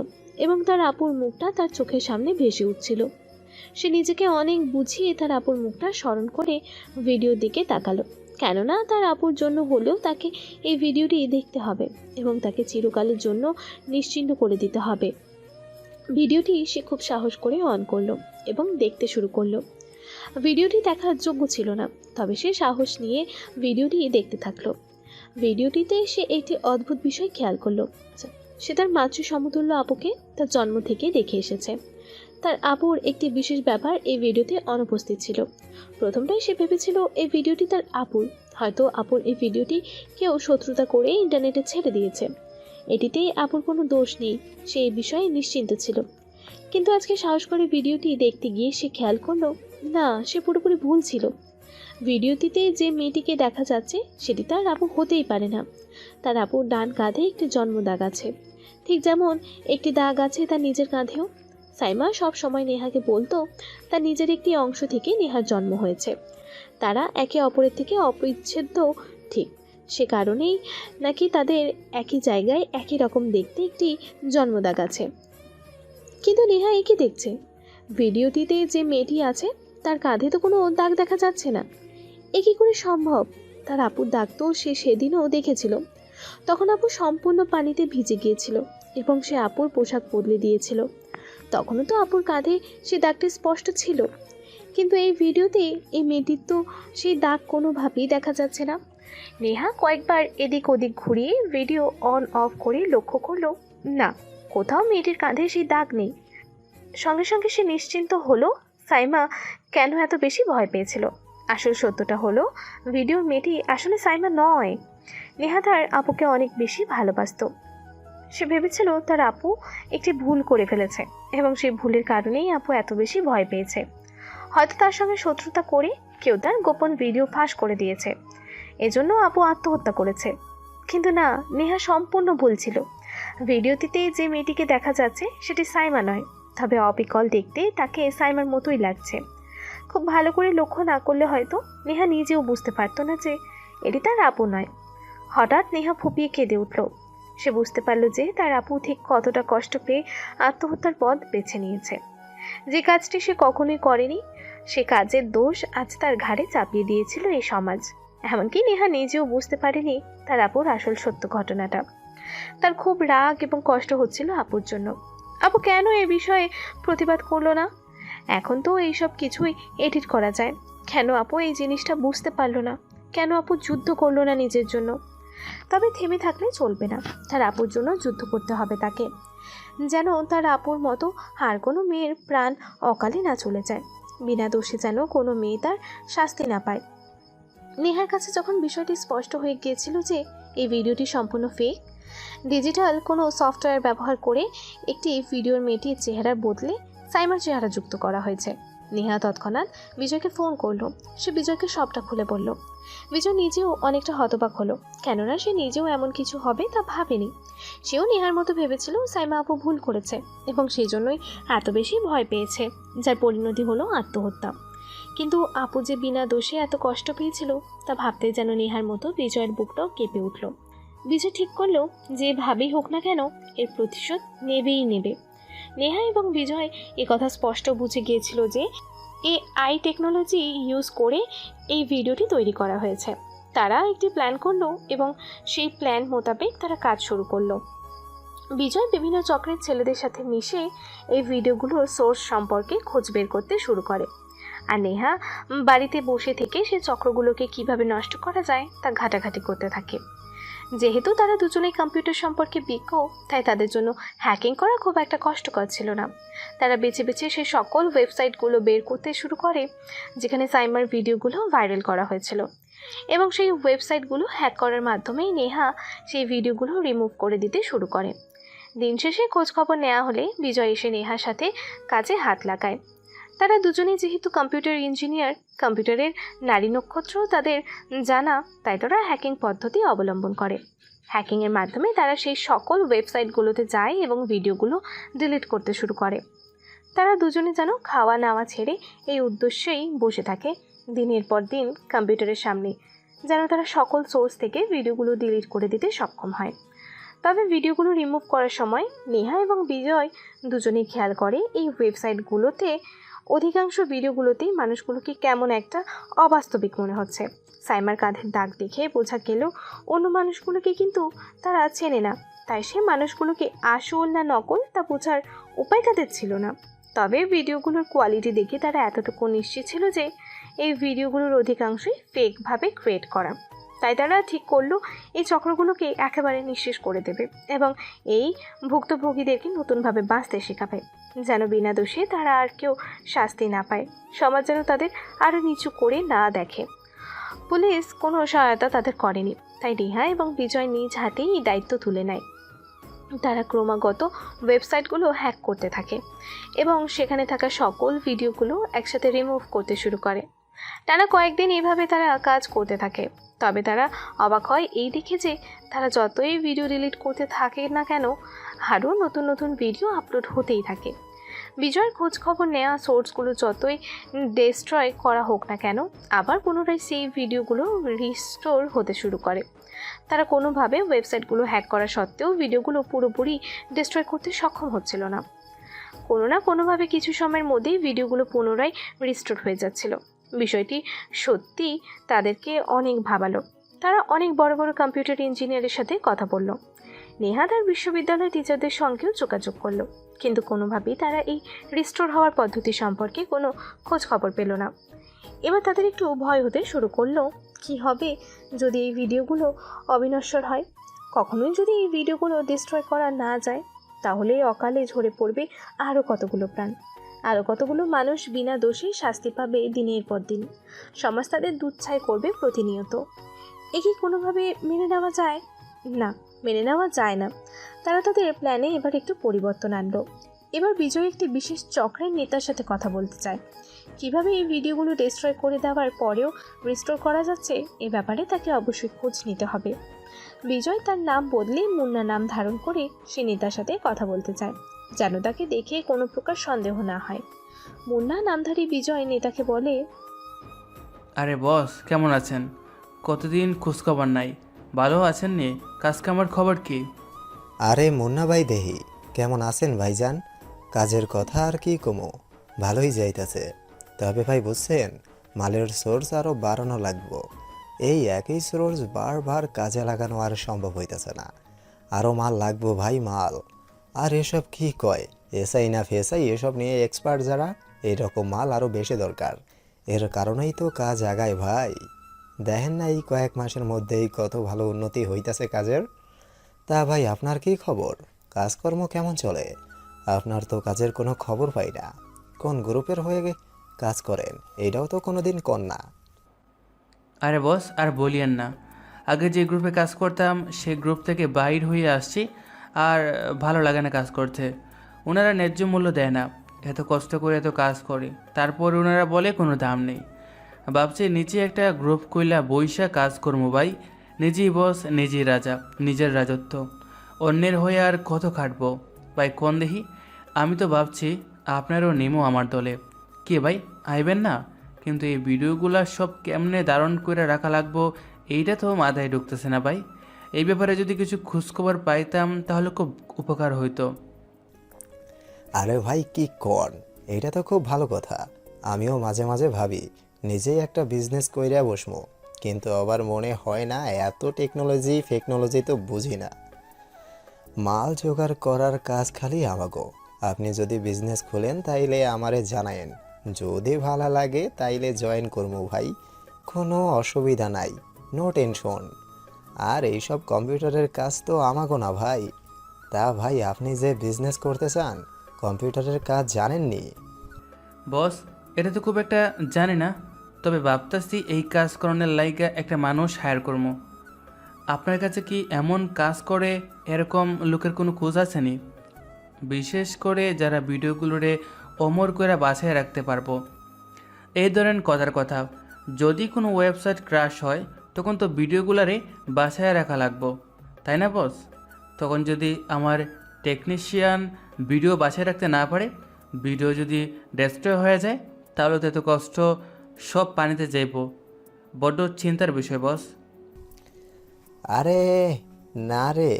এবং তার আপুর মুখটা তার চোখের সামনে ভেসে উঠছিল। সে নিজেকে অনেক বুঝিয়ে তার আপুর মুখটা স্মরণ করে ভিডিওর দিকে তাকালো, কেননা তার আপুর জন্য হলেও তাকে এই ভিডিওটি দেখতে হবে এবং তাকে চিরকালের জন্য নিশ্চিহ্ন করে দিতে হবে। ভিডিওটি সে খুব সাহস করে অন করলো এবং দেখতে শুরু করলো। ভিডিওটি দেখার যোগ্য ছিল না, তবে সে সাহস নিয়ে ভিডিওটি দেখতে থাকলো। ভিডিওটিতে সে একটি অদ্ভুত বিষয় খেয়াল করলো। সে তার মাতৃ সমতুল্য আপুকে তার জন্ম থেকে দেখে এসেছে। তার আপুর একটি বিশেষ ব্যাপার এই ভিডিওতে অনুপস্থিত ছিল। প্রথমটাই সে ভেবেছিল এই ভিডিওটি তার আপুর, হয়তো আপুর এই ভিডিওটি কেউ শত্রুতা করে ইন্টারনেটে ছেড়ে দিয়েছে। এটিতেই আপুর কোনো দোষ নেই, সে এই বিষয়ে নিশ্চিন্ত ছিল। কিন্তু আজকে সাহস করে ভিডিওটি দেখতে গিয়ে সে খেয়াল করলো, না, সে পুরোপুরি ভুল ছিল। ভিডিওটিতে যে মেয়েটিকে দেখা যাচ্ছে সেটি তার আপু হতেই পারে না। তার আপুর ডান কাঁধে একটি জন্ম দাগ আছে, ঠিক যেমন একটি দাগ আছে তার নিজের কাঁধেও। সাইমা সব সময় নেহাকে বলতো তার নিজের একটি অংশ থেকে নেহার জন্ম হয়েছে, তারা একে অপরের থেকে অবিচ্ছেদ্য। ঠিক সে কারণেই নাকি তাদের একই জায়গায় একই রকম দেখতে একটি জন্মদাগ আছে। কিন্তু নেহা একই দেখছে, ভিডিওটিতে যে মেয়েটি আছে তার কাঁধে তো কোনো দাগ দেখা যাচ্ছে না। এ কী করে সম্ভব? তার আপুর দাগ তো সে সেদিনও দেখেছিল। তখন আপু সম্পূর্ণ পানিতে ভিজে গিয়েছিল এবং সে আপুর পোশাক বদলে দিয়েছিল। তখনও তো আপুর কাঁধে সে দাগটি স্পষ্ট ছিল, কিন্তু এই ভিডিওতে এই মেয়েটির তো সেই দাগ কোনোভাবেই দেখা যাচ্ছে না। নেহা কয়েকবার এদিক ওদিক ঘুরিয়ে ভিডিও অন অফ করে লক্ষ্য করলো, না, কোথাও মেয়েটির কাঁধে সেই দাগ নেই। সঙ্গে সঙ্গে সে নিশ্চিন্ত হলো সাইমা কেন এত বেশি ভয় পেয়েছিল। আসল সত্যটা হলো ভিডিওর মেয়েটি আসলে সাইমা নয়, নেহা তার আপুকে অনেক বেশি ভালোবাসতো। সে ভেবেছিল তার আপু একটি ভুল করে ফেলেছে এবং সেই ভুলের কারণেই আপু এত বেশি ভয় পেয়েছে। হয়তো তার সঙ্গে শত্রুতা করে কেউ তার গোপন ভিডিও ফাঁস করে দিয়েছে, এজন্য আপু আত্মহত্যা করেছে। কিন্তু না, নেহা সম্পূর্ণ ভুল ছিল। ভিডিওটিতে যে মেয়েটিকে দেখা যাচ্ছে সেটি সাইমা নয়, তবে অবিকল দেখতে তাকে সাইমার মতোই লাগছে। খুব ভালো করে লক্ষ্য না করলে হয়তো নেহা নিজেও বুঝতে পারতো না যে এটি তার আপু নয়। হঠাৎ নেহা ফুপিয়ে কেঁদে উঠল। সে বুঝতে পারল যে তার আপু ঠিক কতটা কষ্ট পেয়ে আত্মহত্যার পথ বেছে নিয়েছে। যে কাজটি সে কখনোই করেনি, সে কাজের দোষ আজ তার ঘাড়ে চাপিয়ে দিয়েছিল এই সমাজ। এমনকি নেহা নিজেও বুঝতে পারেনি তার আপুর আসল সত্য ঘটনাটা। তার খুব রাগ এবং কষ্ট হচ্ছিল আপুর জন্য। আপু কেন এ বিষয়ে প্রতিবাদ করলো না? এখন তো এইসব কিছুই এডিট করা যায়। কেন আপু এই জিনিসটা বুঝতে পারলো না? কেন আপু যুদ্ধ করলো না নিজের জন্য? তবে থেমে থাকলে চলবে না, তার আপুর জন্য যুদ্ধ করতে হবে তাকে, যেন তার আপুর মতো আর কোনো মেয়ের প্রাণ অকালে না চলে যায়। বিনা দোষে যেন কোনো মেয়ে তার শাস্তি না পায়। নেহার কাছে যখন বিষয়টি স্পষ্ট হয়ে গিয়েছিল যে এই ভিডিওটি সম্পূর্ণ ফেক, ডিজিটাল কোনো সফটওয়্যার ব্যবহার করে একটি ভিডিওর মেয়েটির চেহারার বদলে সাইমার চেহারা যুক্ত করা হয়েছে, নেহা তৎক্ষণাৎ বিজয়কে ফোন করলো। সে বিজয়কে সবটা খুলে বলল। বিজয় নিজেও অনেকটা হতবাক হলো, কেননা সে নিজেও এমন কিছু হবে তা ভাবেনি। সেও নেহার মতো ভেবেছিল সাইমা আপু ভুল করেছে এবং সেই জন্যই এত বেশি ভয় পেয়েছে, যার পরিণতি হলো আত্মহত্যা। কিন্তু আপু যে বিনা দোষে এত কষ্ট পেয়েছিল তা ভাবতে যেন নেহার মতো বিজয়ের বুকটাও কেঁপে উঠল। বিজয় ঠিক করলো যেভাবেই হোক না কেন এর প্রতিশোধ নেবেই নেবে। নেহা এবং বিজয় কথা স্পষ্ট বুঝে গিয়েছিল যে AI টেকনোলজি ইউজ করে এই ভিডিওটি তৈরি করা হয়েছে। তারা একটি প্ল্যান করলো এবং সেই প্ল্যান মোতাবেক তারা কাজ শুরু করলো। বিজয় বিভিন্ন চক্রের ছেলেদের সাথে মিশে এই ভিডিওগুলোর সোর্স সম্পর্কে খোঁজ বের করতে শুরু করে। আর নেহা বাড়িতে বসে থেকে সে চক্রগুলোকে কিভাবে নষ্ট করা যায় তা ঘাটাঘাটি করতে থাকে। যেহেতু তারা দুজনেই কম্পিউটার সম্পর্কে বিজ্ঞ, তাই তাদের জন্য হ্যাকিং করা খুব একটা কষ্টকর ছিল না। তারা বেছে বেছে সেই সকল ওয়েবসাইটগুলো বের করতে শুরু করে যেখানে সাইমার ভিডিওগুলো ভাইরাল করা হয়েছিল, এবং সেই ওয়েবসাইটগুলো হ্যাক করার মাধ্যমেই নেহা সেই ভিডিওগুলো রিমুভ করে দিতে শুরু করে। দিন শেষে খোঁজখবর নেওয়া হলে বিজয় এসে নেহার সাথে কাজে হাত লাগায়। তারা দুজনেই যেহেতু কম্পিউটার ইঞ্জিনিয়ার, কম্পিউটারের নারী নক্ষত্র তাদের জানা, তাই তারা হ্যাকিং পদ্ধতি অবলম্বন করে। হ্যাকিংয়ের মাধ্যমে তারা সেই সকল ওয়েবসাইটগুলোতে যায় এবং ভিডিওগুলো ডিলিট করতে শুরু করে। তারা দুজনে যেন খাওয়া নাওয়া ছেড়ে এই উদ্দেশ্যেই বসে থাকে দিনের পর দিন কম্পিউটারের সামনে, যেন তারা সকল সোর্স থেকে ভিডিওগুলো ডিলিট করে দিতে সক্ষম হয়। তবে ভিডিওগুলো রিমুভ করার সময় নেহা এবং বিজয় দুজনেই খেয়াল করে এই ওয়েবসাইটগুলোতে অধিকাংশ ভিডিওগুলোতেই মানুষগুলোকে কেমন একটা অবাস্তবিক মনে হচ্ছে। সাইমার কাঁধের দাগ দেখে বোঝা গেলেও অন্য মানুষগুলোকে কিন্তু তারা চেনে না, তাই সে মানুষগুলোকে আসল না নকল তা বোঝার উপায় তাদের ছিল না। তবে ভিডিওগুলোর কোয়ালিটি দেখে তারা এতটুকু নিশ্চিত ছিল যে এই ভিডিওগুলোর অধিকাংশই ফেকভাবে ক্রিয়েট করা। তাই তারা ঠিক করলো এই চক্রগুলোকে একেবারে নিঃশেষ করে দেবে এবং এই ভুক্তভোগীদেরকে নতুনভাবে বাঁচতে শেখাবে, যেন বিনা দোষে তারা আর কেউ শাস্তি না পায়, সমাজ যেন তাদের আরও নিচু করে না দেখে। পুলিশ কোনো সহায়তা তাদের করেনি, তাই নেহা এবং বিজয় নিজ হাতেই এই দায়িত্ব তুলে নেয়। তারা ক্রমাগত ওয়েবসাইটগুলো হ্যাক করতে থাকে এবং সেখানে থাকা সকল ভিডিওগুলো একসাথে রিমুভ করতে শুরু করে। টানা কয়েকদিন এইভাবে তারা কাজ করতে থাকে। তবে তারা অবাক হয় এই দেখে যে তারা যতই ভিডিও ডিলিট করতে থাকে না কেন, আরও নতুন নতুন ভিডিও আপলোড হতেই থাকে। বিজয়ের খোঁজ খবর নেওয়া সোর্সগুলো যতই ডিস্ট্রয় করা হোক না কেন, আবার পুনরায় সেই ভিডিওগুলো রিস্টোর হতে শুরু করে। তারা কোনোভাবে ওয়েবসাইটগুলো হ্যাক করা সত্ত্বেও ভিডিওগুলো পুরোপুরি ডিস্ট্রয় করতে সক্ষম হচ্ছিল না। কোনো না কোনোভাবে কিছু সময়ের মধ্যেই ভিডিওগুলো পুনরায় রিস্টোর হয়ে যাচ্ছিল। বিষয়টি সত্যি তাদেরকে অনেক ভাবালো। তারা অনেক বড় বড় কম্পিউটার ইঞ্জিনিয়ারের সাথে কথা বলল। নেহা তার বিশ্ববিদ্যালয়ের টিচারদের সঙ্গেও যোগাযোগ করলো, কিন্তু কোনোভাবেই তারা এই রিস্টোর হওয়ার পদ্ধতি সম্পর্কে কোনো খোঁজ খবর পেল না। এবার তাদের একটু ভয় হতে শুরু করলো, কি হবে যদি এই ভিডিওগুলো অবিনশ্বর হয়? কখনোই যদি এই ভিডিওগুলো ডিস্ট্রয় করা না যায়, তাহলে অকালে ঝরে পড়বে আরও কতগুলো প্রাণ, আরও কতগুলো মানুষ বিনা দোষে শাস্তি পাবে দিনের পর দিন। সমাজ তাদের দুচ্ছাই করবে প্রতিনিয়ত। এ কি কোনোভাবে মেনে নেওয়া যায়? না, মেনে নেওয়া যায় না। তারা তাদের প্ল্যানে এবার একটু পরিবর্তন আনলো। এবার বিজয় একটি বিশেষ চক্রের নেতার সাথে কথা বলতে চায়। কিভাবে এই ভিডিওগুলো ডিস্ট্রয় করে দেওয়ার পরেও রিস্টোর করা যাচ্ছে এ ব্যাপারে তাকে অবশ্যই খোঁজ নিতে হবে। বিজয় তার নাম বদলে মুন্না নাম ধারণ করে সে নেতার সাথে কথা বলতে চায়, যেন তাকে দেখে কোনো প্রকার সন্দেহ না হয়। মুন্না নামধারী বিজয় নেতাকে বলে, আরে বস, কেমন আছেন? কতদিন খোঁজখবর নাই। ভালো আছেন নি? কাজ কামার খবর কি? আরে মুন্না ভাই দেহি, কেমন আছেন ভাইজান? কাজের কথা আর কি কমো, ভালোই যাইতেছে। তবে ভাই বুঝছেন, মালের সোর্স আরও বাড়ানো লাগবো। এই একই সোর্স বারবার কাজে লাগানো আর সম্ভব হইতেছে না। আরও মাল লাগবো ভাই, মাল। আর এসব কি কয়, এসআই না ফেসাই, এসব নিয়ে এক্সপার্ট যারা, এইরকম মাল আরও বেশি দরকার। এর কারণেই তো কাজ আগায় ভাই। দেখেন না এই কয়েক মাসের মধ্যেই কত ভালো উন্নতি হইতেছে কাজের। তা ভাই আপনার কি খবর? কাজকর্ম কেমন চলে? আপনার তো কাজের কোনো খবর পাই না। কোন গ্রুপের হয়ে কাজ করেন এটাও তো কোনোদিন কন না। আরে বস, আর বলিয়েন না। আগে যে গ্রুপে কাজ করতাম সে গ্রুপ থেকে বাইর হয়ে আসছি, আর ভালো লাগে না কাজ করতে। ওনারা ন্যায্য মূল্য দেয় না। এত কষ্ট করে এত কাজ করি, তারপর ওনারা বলে কোনো দাম নেই। ভাবছি নিচে একটা গ্রুপ কইলা বইসা কাজ করবো ভাই। নিজেই বস, নিজেই রাজা, নিজের রাজত্ব। অন্যের হয়ে আর কত খাটবো ভাই, কোন দেখি? আমি তো ভাবছি আপনারও নেমো আমার দলে। কে ভাই, আইবেন না? কিন্তু এই ভিডিওগুলা সব কেমনে ধারণ করে রাখা লাগবো এইটা তো মাথায় ঢুকতেছে না ভাই। এই ব্যাপারে যদি কিছু খোঁজখবর পাইতাম তাহলে খুব উপকার হইতো। আরে ভাই কি কন, এটা তো খুব ভালো কথা। আমিও মাঝে মাঝে ভাবি নিজেই একটা বিজনেস কইরা বসমো, কিন্তু আবার মনে হয় না, এত টেকনোলজি তো বুঝি না। মাল জোগাড় করার কাজ খালি আমাগো। আপনি যদি বিজনেস খুলেন তাইলে আমারে জানায়েন, যদি ভালো লাগে তাইলে জয়েন করবো ভাই। কোনো অসুবিধা নাই, নো টেনশন। আর এইসব কম্পিউটারের কাজ তো আমাগো না ভাই। তা ভাই আপনি যে বিজনেস করতে চান, কম্পিউটারের কাজ জানেননি? বস, এটা তো খুব একটা জানি না, তবে ভাবতেছি এই কাজ করানোর লাইগা একটা মানুষ হায়ার করবো। আপনার কাছে কি এমন কাজ করে এরকম লোকের কোনো খোঁজ আছে নি? বিশেষ করে যারা ভিডিওগুলোরে অমর করে বাছাই রাখতে পারবো। এই ধরেন কথার কথা, যদি কোনো ওয়েবসাইট ক্র্যাশ হয় তখন তো ভিডিওগুলারে বাছাই রাখা লাগবো, তাই না বস? তখন যদি আমার টেকনিশিয়ান ভিডিও বাছাই রাখতে না পারে, ভিডিও যদি ডেস্ট্রয় হয়ে যায়, তাহলে তো এত কষ্ট সব পানিতে যাইব। বড্ড চিন্তার বিষয় বস। আরে না রে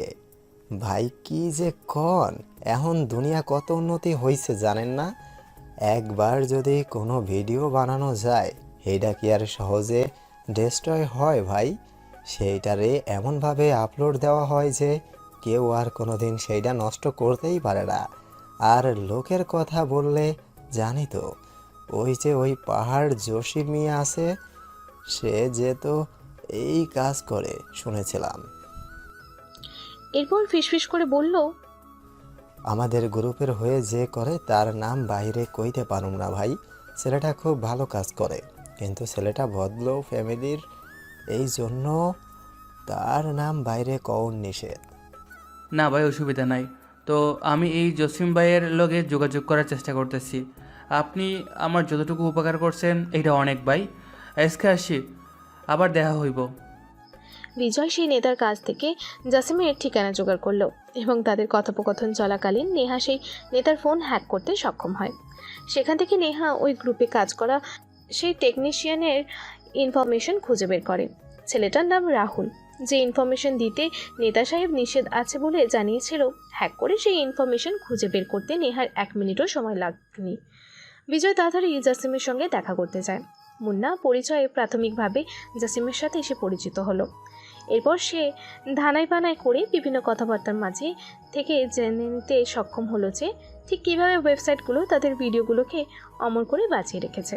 ভাই, কি যে কন, এখন দুনিয়া কত উন্নতি হয়েছে জানেন না? একবার যদি কোনো ভিডিও বানানো যায়, সেইটা কি আর সহজে ডেস্ট্রয় হয় ভাই? সেইটারে এমনভাবে আপলোড দেওয়া হয় যে কেউ আর কোনো দিন সেইটা নষ্ট করতেই পারে না। আর লোকের কথা বললে জানি তো, ওই পাহাড় জসিম মিয়া আছে, সে যে তো এই কাজ করে শুনেছিলাম। এরপর ফিসফিস করে বলল, আমাদের গ্রুপের হয়ে যে করে তার নাম বাইরে কইতে পারুম না ভাই। ছেলেটা খুব ভালো কাজ করে, কিন্তু ছেলেটা ভদ্র ফ্যামিলির, এই জন্য তার নাম বাইরে কওন নিষেধ। না ভাই, অসুবিধা নাই। তো আমি এই জসিম ভাইয়ের লগে যোগাযোগ করার চেষ্টা করতেছি। আপনি আমার যতটুকু উপকার করছেন এটা অনেক ভাই। আজকে আসি, আবার দেখা হইব। বিজয় সেই নেতার কাছ থেকে জাসিমের ঠিকানা জোগাড় করলো এবং তাদের কথোপকথন চলাকালীন নেহা সেই নেতার ফোন হ্যাক করতে সক্ষম হয়। সেখান থেকে নেহা ওই গ্রুপে কাজ করা সেই টেকনিশিয়ানের ইনফরমেশন খুঁজে বের করে। ছেলেটার নাম রাহুল, যে ইনফরমেশন দিতে নেতা সাহেব নিষেধ আছে বলে জানিয়েছিল। হ্যাক করে সেই ইনফরমেশন খুঁজে বের করতে নেহার 1 মিনিটও সময় লাগেনি। বিজয় তাড়াতাড়ি জাসিমের সঙ্গে দেখা করতে যায়। মুন্না পরিচয়ে প্রাথমিকভাবে জাসিমের সাথে এসে পরিচিত হলো। এরপর সে ধানাই পানাই করে বিভিন্ন কথাবার্তার মাঝে থেকে জেনে নিতে সক্ষম হলো যে ঠিক কীভাবে ওয়েবসাইটগুলো তাদের ভিডিওগুলোকে অমর করে বাঁচিয়ে রেখেছে।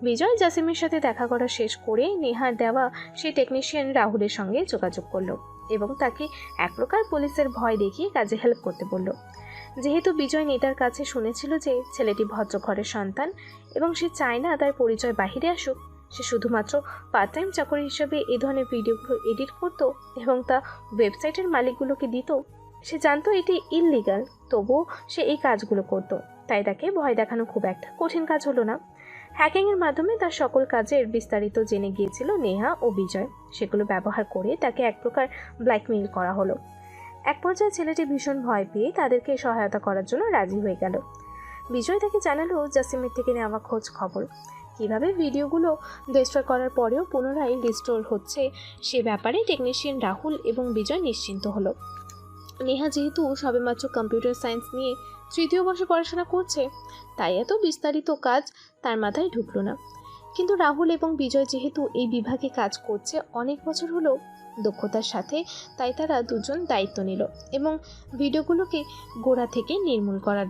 বিজয় জাসিমের সাথে দেখা করা শেষ করে নেহার দেওয়া সেই টেকনিশিয়ান রাহুলের সঙ্গে যোগাযোগ করলো এবং তাকে এক প্রকার পুলিশের ভয় দেখিয়ে কাজে হেল্প করতে বলল। যেহেতু বিজয় নেতার কাছে শুনেছিল যে ছেলেটি ভদ্র ঘরের সন্তান এবং সে চায় না তার পরিচয় বাহিরে আসুক, সে শুধুমাত্র পার্ট টাইম চাকরি হিসেবে এই ধরনের ভিডিওগুলো এডিট করত এবং তা ওয়েবসাইটের মালিকগুলোকে দিত। সে জানতো এটি ইললিগাল, তবুও সে এই কাজগুলো করত। তাই তাকে ভয় দেখানো খুব একটা কঠিন কাজ হলো না। হ্যাকিংয়ের মাধ্যমে তার সকল কাজের বিস্তারিত জেনে গিয়েছিল নেহা ও বিজয়। সেগুলো ব্যবহার করে তাকে এক প্রকার ব্ল্যাকমেইল করা হলো। এক পর্যায়ে ছেলেটি ভীষণ ভয় পেয়ে তাদেরকে সহায়তা করার জন্য রাজি হয়ে গেল। বিজয় তাকে জানালো জাসিমের থেকে নেওয়া খোঁজ খবর, কীভাবে ভিডিওগুলো ডিস্ট্রয় করার পরেও পুনরায় রিস্টোর হচ্ছে সে ব্যাপারে টেকনিশিয়ান রাহুল এবং বিজয় নিশ্চিন্ত হলো। নেহা যেহেতু সবেমাত্র কম্পিউটার সায়েন্স নিয়ে 3য় বর্ষে পড়াশোনা করছে, তাই এত বিস্তারিত কাজ তার মাথায় ঢুকলো না। কিন্তু রাহুল এবং বিজয় যেহেতু এই বিভাগে কাজ করছে অনেক বছর হলো দক্ষতার সাথে, তাই তারা দুজন দায়িত্ব নিল এবং ভিডিওগুলোকে গোড়া থেকে নির্মূল করার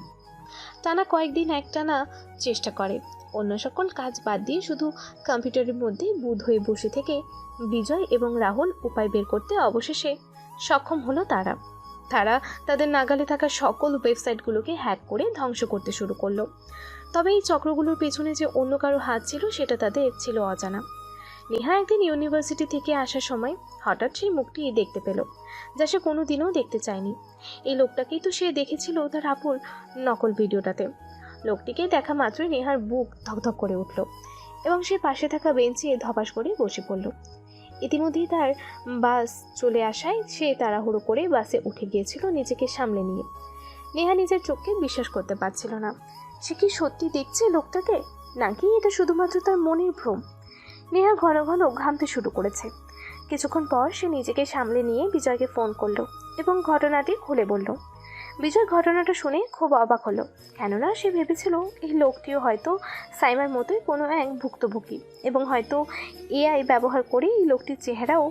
টানা কয়েকদিন একটানা চেষ্টা করে। অন্য সকল কাজ বাদ দিয়ে শুধু কম্পিউটারের মধ্যে বুঁদ হয়ে বসে থেকে বিজয় এবং রাহুল উপায় বের করতে অবশেষে সক্ষম হলো। তারা তাদের নাগালে থাকা সকল ওয়েবসাইটগুলোকে হ্যাক করে ধ্বংস করতে শুরু করলো। তবে এই চক্রগুলোর পেছনে যে অন্য কারো হাত ছিল সেটা তাদের ছিল অজানা। নেহা একদিন ইউনিভার্সিটি থেকে আসার সময় হঠাৎ সেই মুখটি দেখতে পেল, যা সে কোনোদিনও দেখতে চায়নি। এই লোকটাকেই তো সে দেখেছিল তার আপুর নকল ভিডিওটাতে। লোকটিকে দেখা মাত্রই নেহার বুক ধকধক করে উঠল এবং সে পাশে থাকা বেঞ্চে ধপাস করে বসে পড়ল। ইতিমধ্যেই তার বাস চলে আসায় সে তাড়াহুড়ো করে বাসে উঠে গিয়েছিল নিজেকে সামলে নিয়ে। নেহা নিজের চোখকে বিশ্বাস করতে পারছিল না। সে কি সত্যি দেখছে লোকটাকে, নাকি এটা শুধুমাত্র তার মনের ভ্রম? নেহা ঘন ঘন ঘামতে শুরু করেছে। কিছুক্ষণ পর সে নিজেকে সামলে নিয়ে বিজয়কে ফোন করলো এবং ঘটনাটি খুলে বলল। বিজয় ঘটনাটা শুনে খুব অবাক হলো, কেননা সে ভেবেছিল এই লোকটিও হয়তো সাইমার মতোই কোনো এক ভুক্তভোগী এবং হয়তো এআই ব্যবহার করে এই লোকটির চেহারাও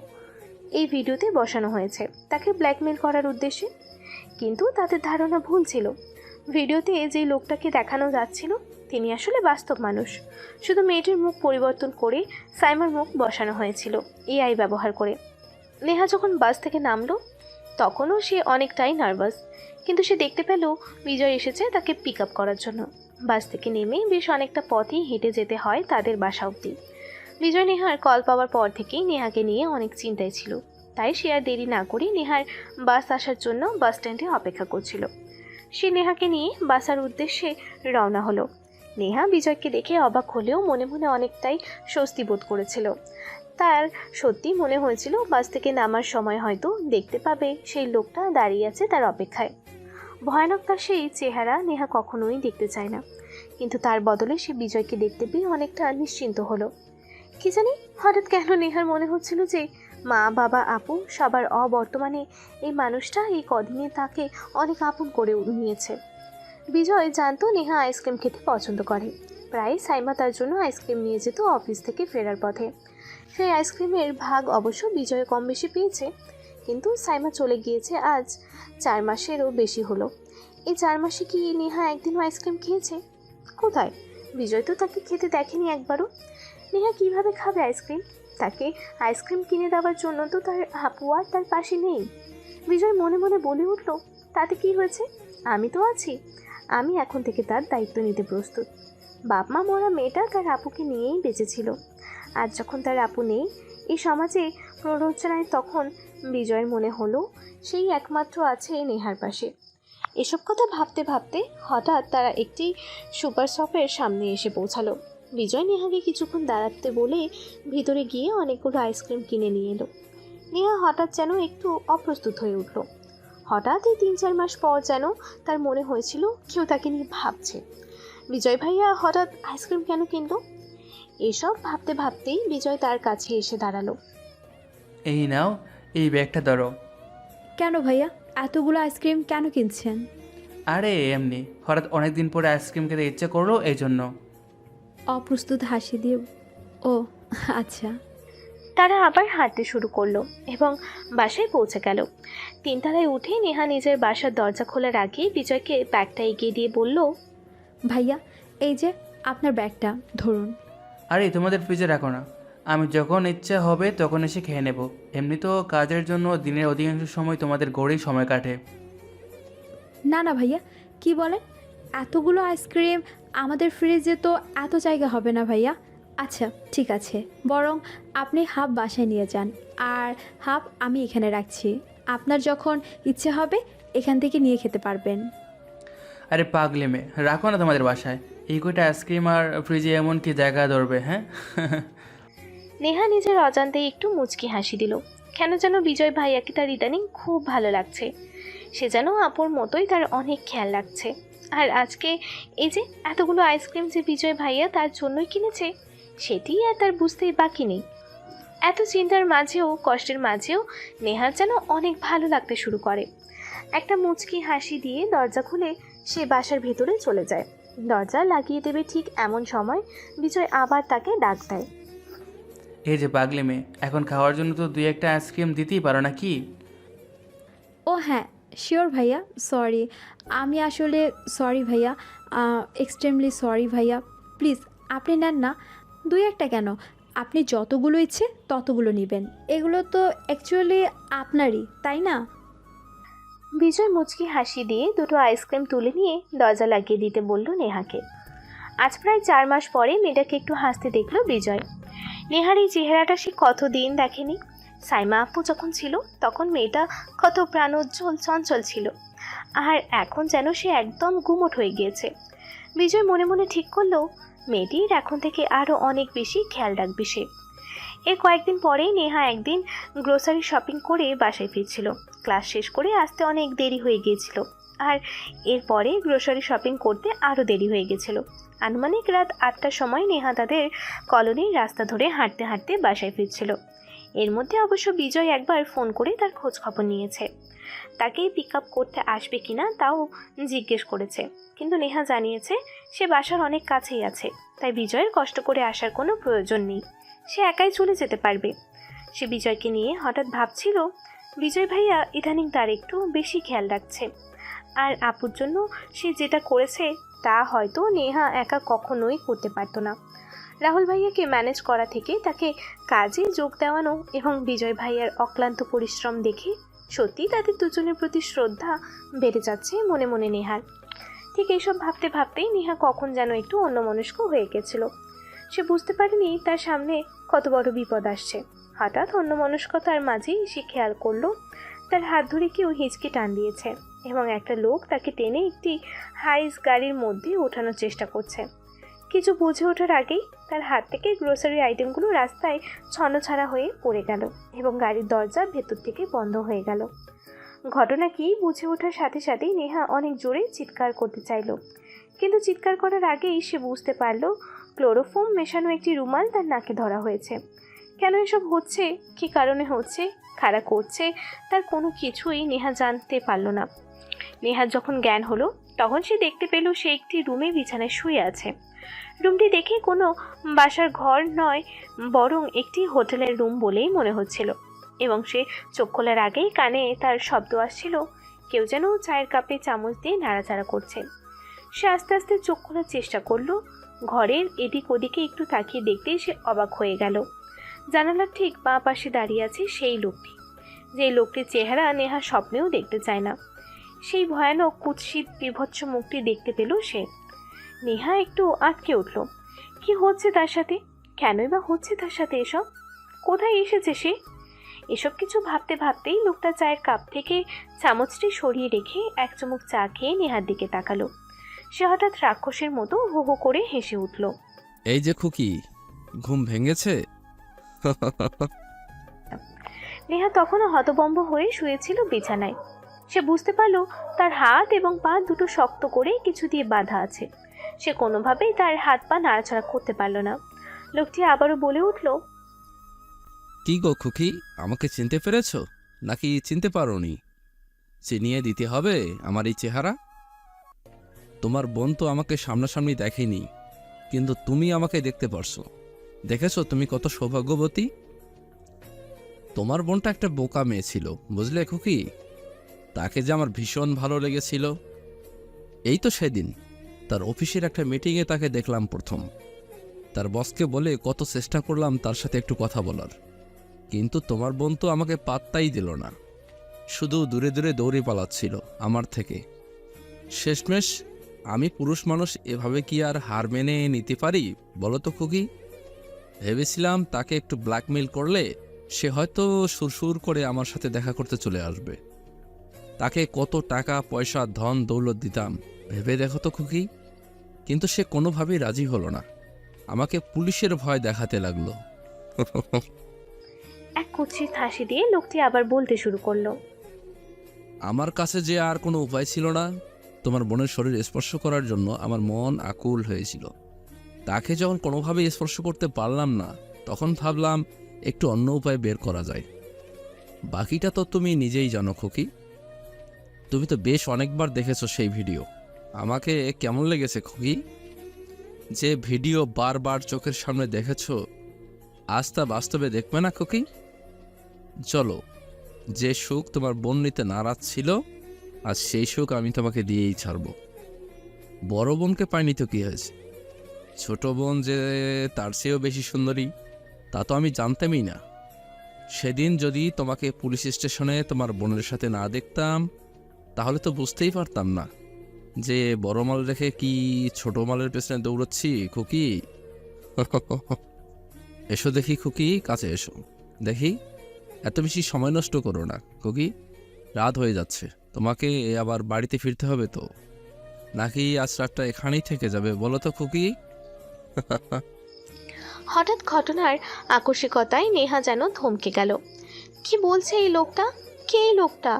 এই ভিডিওতে বসানো হয়েছে তাকে ব্ল্যাকমেল করার উদ্দেশ্যে। কিন্তু তাদের ধারণা ভুল ছিল। ভিডিওতে যে লোকটাকে দেখানো যাচ্ছিল তিনি আসলে বাস্তব মানুষ। শুধু মেয়েটির মুখ পরিবর্তন করে সাইমার মুখ বসানো হয়েছিল এআই ব্যবহার করে। নেহা যখন বাস থেকে নামলো তখনও সে অনেকটাই নার্ভাস, কিন্তু সে দেখতে পেল বিজয় এসেছে তাকে পিক আপ করার জন্য। বাস থেকে নেমে বেশ অনেকটা পথই হেঁটে যেতে হয় তাদের বাসা অবধি। বিজয় নেহার কল পাওয়ার পর থেকেই নেহাকে নিয়ে অনেক চিন্তায় ছিল, তাই সে আর দেরি না করে নেহার বাস আসার জন্য বাস স্ট্যান্ডে অপেক্ষা করছিল। সে নেহাকে নিয়ে বাসার উদ্দেশ্যে রওনা হলো। নেহা বিজয়কে দেখে অবাক হলেও মনে মনে অনেকটাই স্বস্তি বোধ করেছিল। তার সত্যি মনে হয়েছিল বাস থেকে নামার সময় হয়তো দেখতে পাবে সেই লোকটা দাঁড়িয়ে আছে তার অপেক্ষায়। ভয়ানক তার সেই চেহারা নেহা কখনোই দেখতে চায় না, কিন্তু তার বদলে সে বিজয়কে দেখতে পেয়ে অনেকটা নিশ্চিন্ত হলো। কি জানি হঠাৎ কেন নেহার মনে হচ্ছিল যে মা বাবা আপু সবার অবর্তমানে এই মানুষটা এই কদিনে তাকে অনেক আপন করে নিয়েছে। বিজয় জানতো নেহা আইসক্রিম খেতে পছন্দ করে। প্রায় সাইমা তার জন্য আইসক্রিম নিয়ে যেত অফিস থেকে ফেরার পথে। সেই আইসক্রিমের ভাগ অবশ্য বিজয় কম বেশি পেয়েছে, কিন্তু সাইমা চলে গিয়েছে আজ 4 মাসেরও বেশি হলো। এই 4 মাসে কি নেহা একদিনও আইসক্রিম খেয়েছে? কোথায়? বিজয় তো তাকে খেতে দেখেনি একবারও। নেহা কিভাবে খাবে আইসক্রিম? তাকে আইসক্রিম কিনে দেওয়ার জন্য তো তার আপু আর তার পাশে নেই। বিজয় মনে মনে বলে উঠল, তাতে কি হয়েছে, আমি তো আছি। আমি এখন থেকে তার দায়িত্ব নিতে প্রস্তুত। বাপ মা মরা মেয়েটা তার আপুকে নিয়েই বেঁচেছিল। আজ যখন তার আপু নেই এই সমাজে প্ররোচনায়, তখন বিজয়ের মনে হলো সেই একমাত্র আছে নেহার পাশে। এসব কথা ভাবতে ভাবতে হঠাৎ তারা একটি সুপার শপের সামনে এসে পৌঁছালো। বিজয় নেহাকে কিছুক্ষণ দাঁড়াতে বলে ভিতরে গিয়ে অনেকগুলো আইসক্রিম কিনে নিয়ে এলো। নেহা হঠাৎ যেন একটু অপ্রস্তুত হয়ে উঠল। হঠাৎ এই 3-4 মাস পর যেন তার মনে হয়েছিল কেউ তাকে নিয়ে ভাবছে। বিজয় ভাইয়া হঠাৎ আইসক্রিম কেন কিনলো? এসব ভাবতে ভাবতেই বিজয় তার কাছে এসে দাঁড়ালো। এই নাও, এই ব্যাগটা ধরো। কেন ভাইয়া এতগুলো আইসক্রিম কেন কিনছেন? আরে এমনি, হঠাৎ অনেক দিন পরে আইসক্রিম খেতে ইচ্ছে করলো এই জন্য। অপ্রস্তুত হাসি দিয়ে ও আচ্ছা। তারা আবার হাঁটতে শুরু করলো এবং বাসায় পৌঁছে গেল। 3 তলায় উঠে নেহা নিজের বাসার দরজা খোলার আগে বিজয়কে ব্যাগটা এগিয়ে দিয়ে বলল, ভাইয়া এই যে আপনার ব্যাগটা ধরুন। আরে তোমাদের ফ্রিজে রাখো না, আমি যখন ইচ্ছা হবে তখন এসে খেয়ে নেব। এমনি তো কাজের জন্য দিনের অধিকাংশ সময় তোমাদের গড়েই সময় কাটে। না না ভাইয়া, কি বলেন? এতগুলো আইসক্রিম আমাদের ফ্রিজে তো এত জায়গা হবে না ভাইয়া। আচ্ছা ঠিক আছে, বরং আপনি হাফ বাসায় নিয়ে যান আর হাফ আমি এখানে রাখছি। আপনার যখন ইচ্ছে হবে এখান থেকে নিয়ে খেতে পারবেন। আরে পাগলে মেয়ে, রাখো না তোমাদের বাসায়। এই কয়টা আইসক্রিম আর ফ্রিজে এমন কি জায়গা ধরবে, হ্যাঁ? নেহা নিজের অজান্তেই একটু মুচকি হাসি দিল। কেন যেন বিজয় ভাইয়াকে তার ইদানিং খুব ভালো লাগছে। সে যেন আপুর মতোই তার অনেক খেয়াল রাখছে। আর আজকে এই যে এতগুলো আইসক্রিম যে বিজয় ভাইয়া তার জন্যই কিনেছে, সেটিই আর তার বুঝতেই বাকি নেই। এত চিন্তার মাঝেও কষ্টের মাঝেও নেহার যেন অনেক ভালো লাগতে শুরু করে। একটা মুচকি হাসি দিয়ে দরজা খুলে সে বাসার ভেতরে চলে যায়। দরজা লাগিয়ে দেবে ঠিক এমন সময় বিজয় আবার তাকে ডাক দেয়। এই যে পাগলে মেয়ে, এখন খাওয়ার জন্য তো 2-1টা আইসক্রিম দিতেই পারো না কি? ও হ্যাঁ শিওর ভাইয়া, সরি। আমি আসলে সরি ভাইয়া, এক্সট্রিমলি সরি ভাইয়া। প্লিজ আপনি নেন না, 2-1টা কেন, আপনি যতগুলো ইচ্ছে ততগুলো নেবেন। এগুলো তো অ্যাকচুয়ালি আপনারই, তাই না? বিজয় মুচকি হাসি দিয়ে দুটো আইসক্রিম তুলে নিয়ে দরজা লাগিয়ে দিতে বলল নেহাকে। আজ প্রায় 4 মাস পরে মেয়েটাকে একটু হাসতে দেখলো বিজয়। নেহার এই চেহারাটা সে কতদিন দেখেনি। সাইমা আপু যখন ছিল তখন মেয়েটা কত প্রাণোজ্জ্বল চঞ্চল ছিল, আর এখন যেন সে একদম গুমোট হয়ে গিয়েছে। বিজয় মনে মনে ঠিক করলো মেয়েটির এখন থেকে আরও অনেক বেশি খেয়াল রাখবে সে। এর কয়েকদিন পরেই নেহা একদিন গ্রোসারি শপিং করে বাসায় ফিরছিল। ক্লাস শেষ করে আসতে অনেক দেরি হয়ে গিয়েছিল, আর এরপরে গ্রোসারি শপিং করতে আরও দেরি হয়ে গেছিল। আনুমানিক রাত 8টার সময় নেহা তাদের কলোনির রাস্তা ধরে হাঁটতে হাঁটতে বাসায় ফিরছিল। এর মধ্যে অবশ্য বিজয় একবার ফোন করে তার খোঁজ খবর নিয়েছে, তাকে পিক আপ করতে আসবে কিনা তাও জিজ্ঞেস করেছে। কিন্তু নেহা জানিয়েছে সে বাসার অনেক কাছেই আছে, তাই বিজয়ের কষ্ট করে আসার কোনো প্রয়োজন নেই, সে একাই চলে যেতে পারবে। সে বিজয়কে নিয়ে হঠাৎ ভাবছিল বিজয় ভাইয়া ইদানিং তার একটু বেশি খেয়াল রাখছে, আর আপুর জন্য সে যেটা করেছে তা হয়তো নেহা একা কখনোই করতে পারতো না। রাহুল ভাইয়াকে ম্যানেজ করা থেকে তাকে কাজে যোগ দেওয়ানো এবং বিজয় ভাইয়ার অক্লান্ত পরিশ্রম দেখে সত্যি তাদের দুজনের প্রতি শ্রদ্ধা বেড়ে যাচ্ছে মনে মনে নেহার। ঠিক এইসব ভাবতে ভাবতেই নেহা কখন যেন একটু অন্যমনস্ক হয়ে গেছিল। সে বুঝতে পারেনি তার সামনে কত বড় বিপদ আসছে। হঠাৎ অন্যমনস্কতার মাঝেই সে খেয়াল করলো তার হাত ধরে কেউ হিঁচকে টান দিয়েছে এবং একটা লোক তাকে টেনে একটি হাইস গাড়ির মধ্যে ওঠানোর চেষ্টা করছে। কিছু বুঝে ওঠার আগেই তার হাত থেকে গ্রোসারি আইটেমগুলো রাস্তায় ছন্নছাড়া হয়ে পড়ে গেল এবং গাড়ির দরজা ভেতর থেকে বন্ধ হয়ে গেল। ঘটনা কি বুঝে ওঠার সাথে সাথেই নেহা অনেক জোরে চিৎকার করতে চাইল, কিন্তু চিৎকার করার আগেই সে বুঝতে পারলো ক্লোরোফর্ম মেশানো একটি রুমাল তার নাকে ধরা হয়েছে। কেন এসব হচ্ছে, কী কারণে হচ্ছে, কারা করছে, তার কোনো কিছুই নেহা জানতে পারল না। নেহার যখন জ্ঞান হলো তখন সে দেখতে পেল সে একটি রুমে বিছানায় শুয়ে আছে। রুমটি দেখে কোনো বাসার ঘর নয়, বরং একটি হোটেলের রুম বলেই মনে হচ্ছিল, এবং সে চোখ খোলার আগেই কানে তার শব্দ আসছিল কেউ যেন চায়ের কাপে চামচ দিয়ে নাড়াচাড়া করছে। সে আস্তে আস্তে চোখ খোলার চেষ্টা করলো। ঘরের এদিক ওদিকে একটু তাকিয়ে দেখতেই সে অবাক হয়ে গেল। জানালার ঠিক বাঁ পাশে দাঁড়িয়ে আছে সেই লোকটি, যে লোকটির চেহারা নেহা স্বপ্নেও দেখতে চায় না। সেই ভয়ানক কুৎসিত বিভৎস মুখটি দেখতে পেল সে। নেহা একটু আটকে উঠল। কি হচ্ছে তার সাথে, কেনই বা হচ্ছে তার সাথে এসব, কোথায় এসেছে সে? এসব কিছু ভাবতে ভাবতেই লোকটা চায়ের কাপ থেকে চামচটি সরিয়ে রেখে এক চুমুক চা খেয়ে নেহার দিকে তাকালো। সে হঠাৎ রাক্ষসের মতো হো হো করে হেসে উঠল। এই যে খুকি, ঘুম ভেঙেছে? নেহা তখনও হতভম্ব হয়ে শুয়েছিল বিছানায়। সে বুঝতে পারল তার হাত এবং পা দুটো শক্ত করে কিছু দিয়ে বাঁধা আছে। সে কোনোভাবেই তার হাত পা নাড়াচাড়া করতে পারল না। লোকটি আবারও বলে উঠল, কি গো খুকি, আমাকে চিনতে পেরেছো নাকি চিনতে পারোনি? চিনিয়ে দিতে হবে আমার এই চেহারা। তোমার বোন তো আমাকে সামনাসামনি দেখেনি, কিন্তু তুমি আমাকে দেখতে পারছো। দেখেছো তুমি কত সৌভাগ্যবতী। তোমার বোনটা একটা বোকা মেয়ে ছিল, বুঝলে খুকি? তাকে যে আমার ভীষণ ভালো লেগেছিল। এই তো সেদিন তার অফিসের একটা মিটিংয়ে তাকে দেখলাম প্রথম। তার বসকে বলে কত চেষ্টা করলাম তার সাথে একটু কথা বলার, কিন্তু তোমার বোন তো আমাকে পাত্তাই দিল না, শুধু দূরে দূরে দৌড়ে পালাচ্ছিল আমার থেকে। শেষমেশ আমি পুরুষ মানুষ এভাবে কি আর হার মেনে নিতে পারি বলো তো খুকি? ভেবেছিলাম তাকে একটু ব্ল্যাকমেল করলে সে হয়তো সুরসুর করে আমার সাথে দেখা করতে চলে আসবে। তাকে কত টাকা পয়সা ধন দৌলত দিতাম ভেবে দেখো তো খুকি। কিন্তু সে কোনোভাবেই রাজি হলো না, আমাকে পুলিশের ভয় দেখাতে লাগলো। এক কুৎসিত হাসি দিয়ে লোকটি আবার বলতে শুরু করলো। আমার কাছে যে আর কোনো উপায় ছিল না, তোমার বোনের শরীর স্পর্শ করার জন্য আমার মন আকুল হয়েছিল। তাকে যখন কোনোভাবেই স্পর্শ করতে পারলাম না, তখন ভাবলাম একটু অন্য উপায় বের করা যায়। বাকিটা তো তুমি নিজেই জানো খুকি। তুমি তো বেশ অনেকবার দেখেছো সেই ভিডিও। আমাকে কেমন লেগেছে খুকি? যে ভিডিও বারবার চোখের সামনে দেখেছো, আজ তা বাস্তবে দেখবে না খুকি? চলো, যে সুখ তোমার বোন নিতে নারাজ ছিল, আজ সেই সুখ আমি তোমাকে দিয়েই ছাড়ব। বড় বোনকে পাইনি তো কি হয়েছে? ছোট বোন যে তার চেয়েও বেশি সুন্দরী, তা তো আমি জানতামই না। সেদিন যদি তোমাকে পুলিশ স্টেশনে তোমার বোনের সাথে না দেখতাম, তাহলে তো বুঝতেই পারতাম না যে বড় মাল রেখে কি ছোট মালের পেছনে দৌড়চ্ছি খুকি। এসো দেখি খুকি, কাছে এসো দেখি। এত বেশি সময় নষ্ট করো না খুকি, রাত হয়ে যাচ্ছে। তোমাকে আবার বাড়িতে ফিরতে হবে তো, নাকি আজ রাতটা এখানেই থেকে যাবে বলো তো খুকি? হঠাৎ ঘটনার আকস্মিকতায় নেহা যেন থমকে গেল। কি বলছে এই লোকটা? কে এই লোকটা?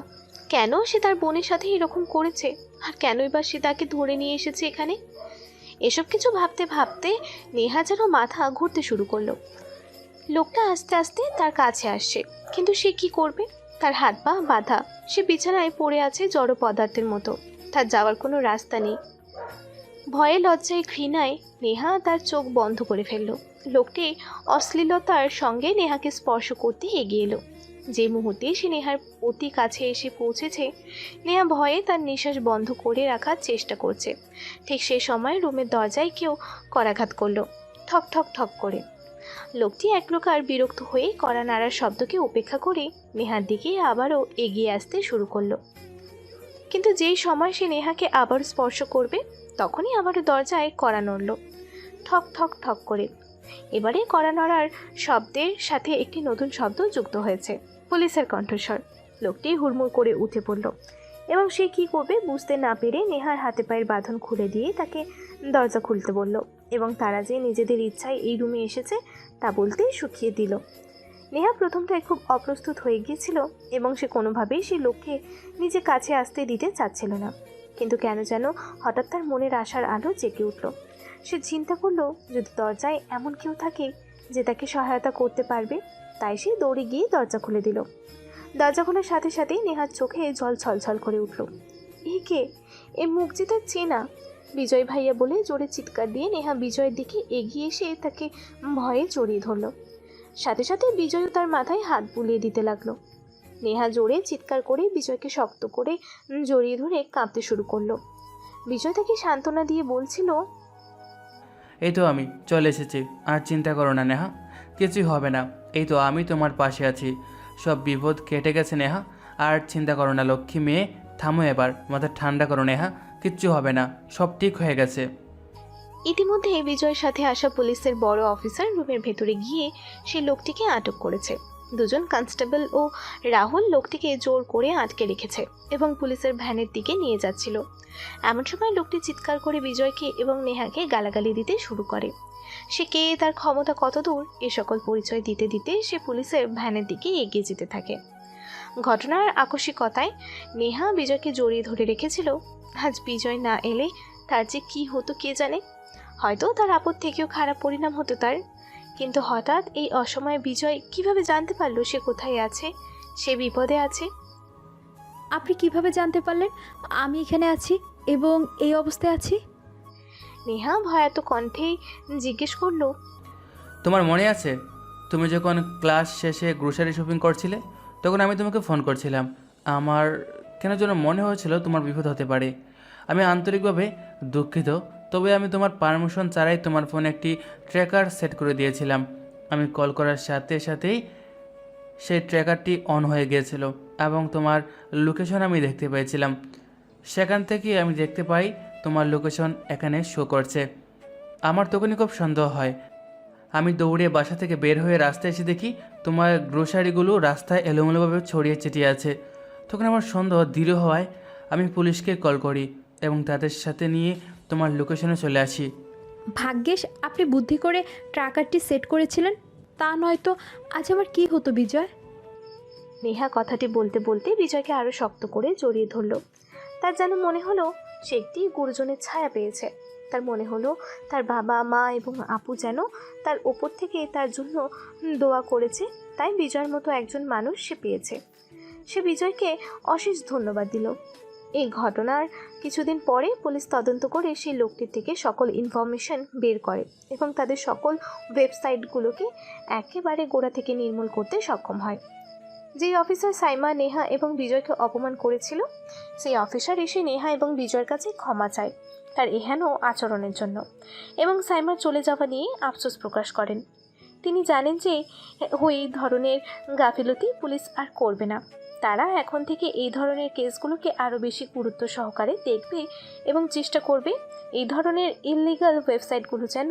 কেন সে তার বোনের সাথে এরকম করেছে? আর কেনই বা সে তাকে ধরে নিয়ে এসেছে এখানে? এসব কিছু ভাবতে ভাবতে নেহা যেন মাথা ঘুরতে শুরু করলো। লোকটা আস্তে আস্তে তার কাছে আসছে, কিন্তু সে কি করবে? তার হাত পা বাঁধা, সে বিছানায় পড়ে আছে জড় পদার্থের মতো। তার যাওয়ার কোনো রাস্তা নেই। ভয়ে লজ্জায় ঘৃণায় নেহা তার চোখ বন্ধ করে ফেলল। লোকটি অশ্লীলতার সঙ্গে নেহাকে স্পর্শ করতে এগিয়ে এলো। যে মুহূর্তে সে নেহার অতি কাছে এসে পৌঁছেছে, নেহা ভয়ে তার নিঃশ্বাস বন্ধ করে রাখার চেষ্টা করছে। ঠিক সেই সময় রুমের দরজায় কেউ করাঘাত করলো, ঠক ঠক ঠক করে। লোকটি এক প্রকার বিরক্ত হয়ে কড়া নাড়ার শব্দকে উপেক্ষা করে নেহার দিকে আবারও এগিয়ে আসতে শুরু করলো। কিন্তু যেই সময় সে নেহাকে আবার স্পর্শ করবে, তখনই আবারও দরজায় কড়া নড়ল, ঠক ঠক ঠক করে। এবারে কড়া নড়ার শব্দের সাথে একটি নতুন শব্দ যুক্ত হয়েছে, পুলিশের কণ্ঠস্বর। লোকটি হুড়মুড় করে উঠে পড়ল এবং সে কি করবে বুঝতে না পেরে নেহার হাতে পায়ের বাঁধন খুলে দিয়ে তাকে দরজা খুলতে বলল এবং তারা যে নিজেদের ইচ্ছায় এই রুমে এসেছে তা বলতেই শুকিয়ে দিল। নেহা প্রথমটায় খুব অপ্রস্তুত হয়ে গিয়েছিল এবং সে কোনোভাবেই সেই লোককে নিজে কাছে আসতে দিতে চাচ্ছিল না। কিন্তু কেন যেন হঠাৎ তার মনের আশার আলো জেগে উঠল। সে চিন্তা করলো যদি দরজায় এমন কেউ থাকে যে তাকে সহায়তা করতে পারবে। তাই সে দৌড়ে গিয়ে দরজা খুলে দিল। দরজা খোলার সাথে সাথেই নেহার চোখে জল ছলছল করে উঠল। এ কে? এ মুখ যে তার চেনা। বিজয় ভাইয়া বলে জোরে চিৎকার দিয়ে নেহা বিজয়ের দিকে এগিয়ে এসে তাকে ভয়ে জড়িয়ে ধরল। সাথে সাথে বিজয়ও তার মাথায় হাত বুলিয়ে দিতে লাগলো। নেহা জোরে চিৎকার করে বিজয়কে শক্ত করে জড়িয়ে ধরে কাঁপতে শুরু করলো। বিজয় তাকে সান্ত্বনা দিয়ে বলছিল, এই তো আমি চলে এসেছি, আর চিন্তা করো না নেহা, কিছুই হবে না। এই তো আমি তোমার পাশে আছি, সব বিপদ কেটে গেছে নেহা, আর চিন্তা করো না লক্ষ্মী মেয়ে। থামো এবার, মাথা ঠান্ডা করো নেহা, কিচ্ছু হবে না, সব ঠিক হয়ে গেছে। ইতিমধ্যে বিজয়ের সাথে আসা পুলিশের বড় অফিসার রুমের ভেতরে গিয়ে সে লোকটিকে আটক করেছে। দুজন কনস্টেবল ও রাহুল লোকটিকে জোর করে আটকে রেখেছে এবং পুলিশের ভ্যানের দিকে নিয়ে যাচ্ছিল। এমন সময় লোকটি চিৎকার করে বিজয়কে এবং নেহাকে গালাগালি দিতে শুরু করে। সে কে, তার ক্ষমতা কত দূর, এ সকল পরিচয় দিতে দিতে সে পুলিশের ভ্যানের দিকে এগিয়ে যেতে থাকে। ঘটনার আকস্মিকতায় নেহা বিজয়কে জড়িয়ে ধরে রেখেছিল। আজ বিজয় না এলে তার যে কি হতো কে জানে। হয়তো তার আপদ থেকেও খারাপ পরিণাম হতো তার। কিন্তু হঠাৎ এই অসময়ে বিজয় কিভাবে জানতে পারলো সে কোথায় আছে, সে বিপদে আছে? আপনি কিভাবে জানতে পারলেন আমি এখানে আছি এবং এই অবস্থায় আছি? নেহা ভয়াত কণ্ঠেই জিজ্ঞেস করলো। তোমার মনে আছে তুমি যখন ক্লাস শেষে গ্রোসারি শপিং করছিলে, তখন আমি তোমাকে ফোন করছিলাম। আমার কেন যেন মনে হয়েছিল তোমার বিপদ হতে পারে। আমি আন্তরিকভাবে দুঃখিত, তবে আমি তোমার পারমিশন ছাড়াই তোমার ফোনে একটি ট্র্যাকার সেট করে দিয়েছিলাম। আমি কল করার সাথে সাথেই সেই ট্র্যাকারটি অন হয়ে গিয়েছিল এবং তোমার লোকেশন আমি দেখতে পেয়েছিলাম। সেখান থেকে আমি দেখতে পাই তোমার লোকেশন এখানে শো করছে। আমার তখনই খুব সন্দেহ হয়, আমি দৌড়ে বাসা থেকে বের হয়ে রাস্তায় এসে দেখি তোমার গ্রোসারিগুলো রাস্তায় এলোমেলোভাবে ছড়িয়ে ছিটিয়ে আছে। তখন আমার সন্দেহ দৃঢ় হওয়ায় আমি পুলিশকে কল করি এবং তাদের সাথে নিয়ে তোমার লোকেশনে চলে আসি। ভাগ্যেশ আপনি বুদ্ধি করে ট্র্যাকারটি সেট করেছিলেন, তা নয়তো আজ আমার কি হতো বিজয়? নেহা কথাটি বলতে বলতে বিজয়কে আরও শক্ত করে জড়িয়ে ধরল। তার যেন মনে হলো সে একটি গুরুজনের ছায়া পেয়েছে। তার মনে হলো তার বাবা মা এবং আপু যেন তার ওপর থেকে তার জন্য দোয়া করেছে, তাই বিজয়ের মতো একজন মানুষ সে পেয়েছে। সে বিজয়কে অশেষ ধন্যবাদ দিল। এই ঘটনার কিছুদিন পরে পুলিশ তদন্ত করে সেই লোকটির থেকে সকল ইনফরমেশন বের করে এবং তাদের সকল ওয়েবসাইটগুলোকে একেবারে গোড়া থেকে নির্মূল করতে সক্ষম হয়। যেই অফিসার সাইমা, নেহা এবং বিজয়কে অপমান করেছিল, সেই অফিসার এসে নেহা এবং বিজয়ের কাছে ক্ষমা চায় তার এহেন আচরণের জন্য এবং সাইমার চলে যাওয়া নিয়ে আফসোস প্রকাশ করেন। তিনি জানেন যে এই ধরনের গাফিলতি পুলিশ আর করবে না। তারা এখন থেকে এই ধরনের কেসগুলোকে আরও বেশি গুরুত্ব সহকারে দেখবে এবং চেষ্টা করবে এই ধরনের ইললিগাল ওয়েবসাইটগুলো যেন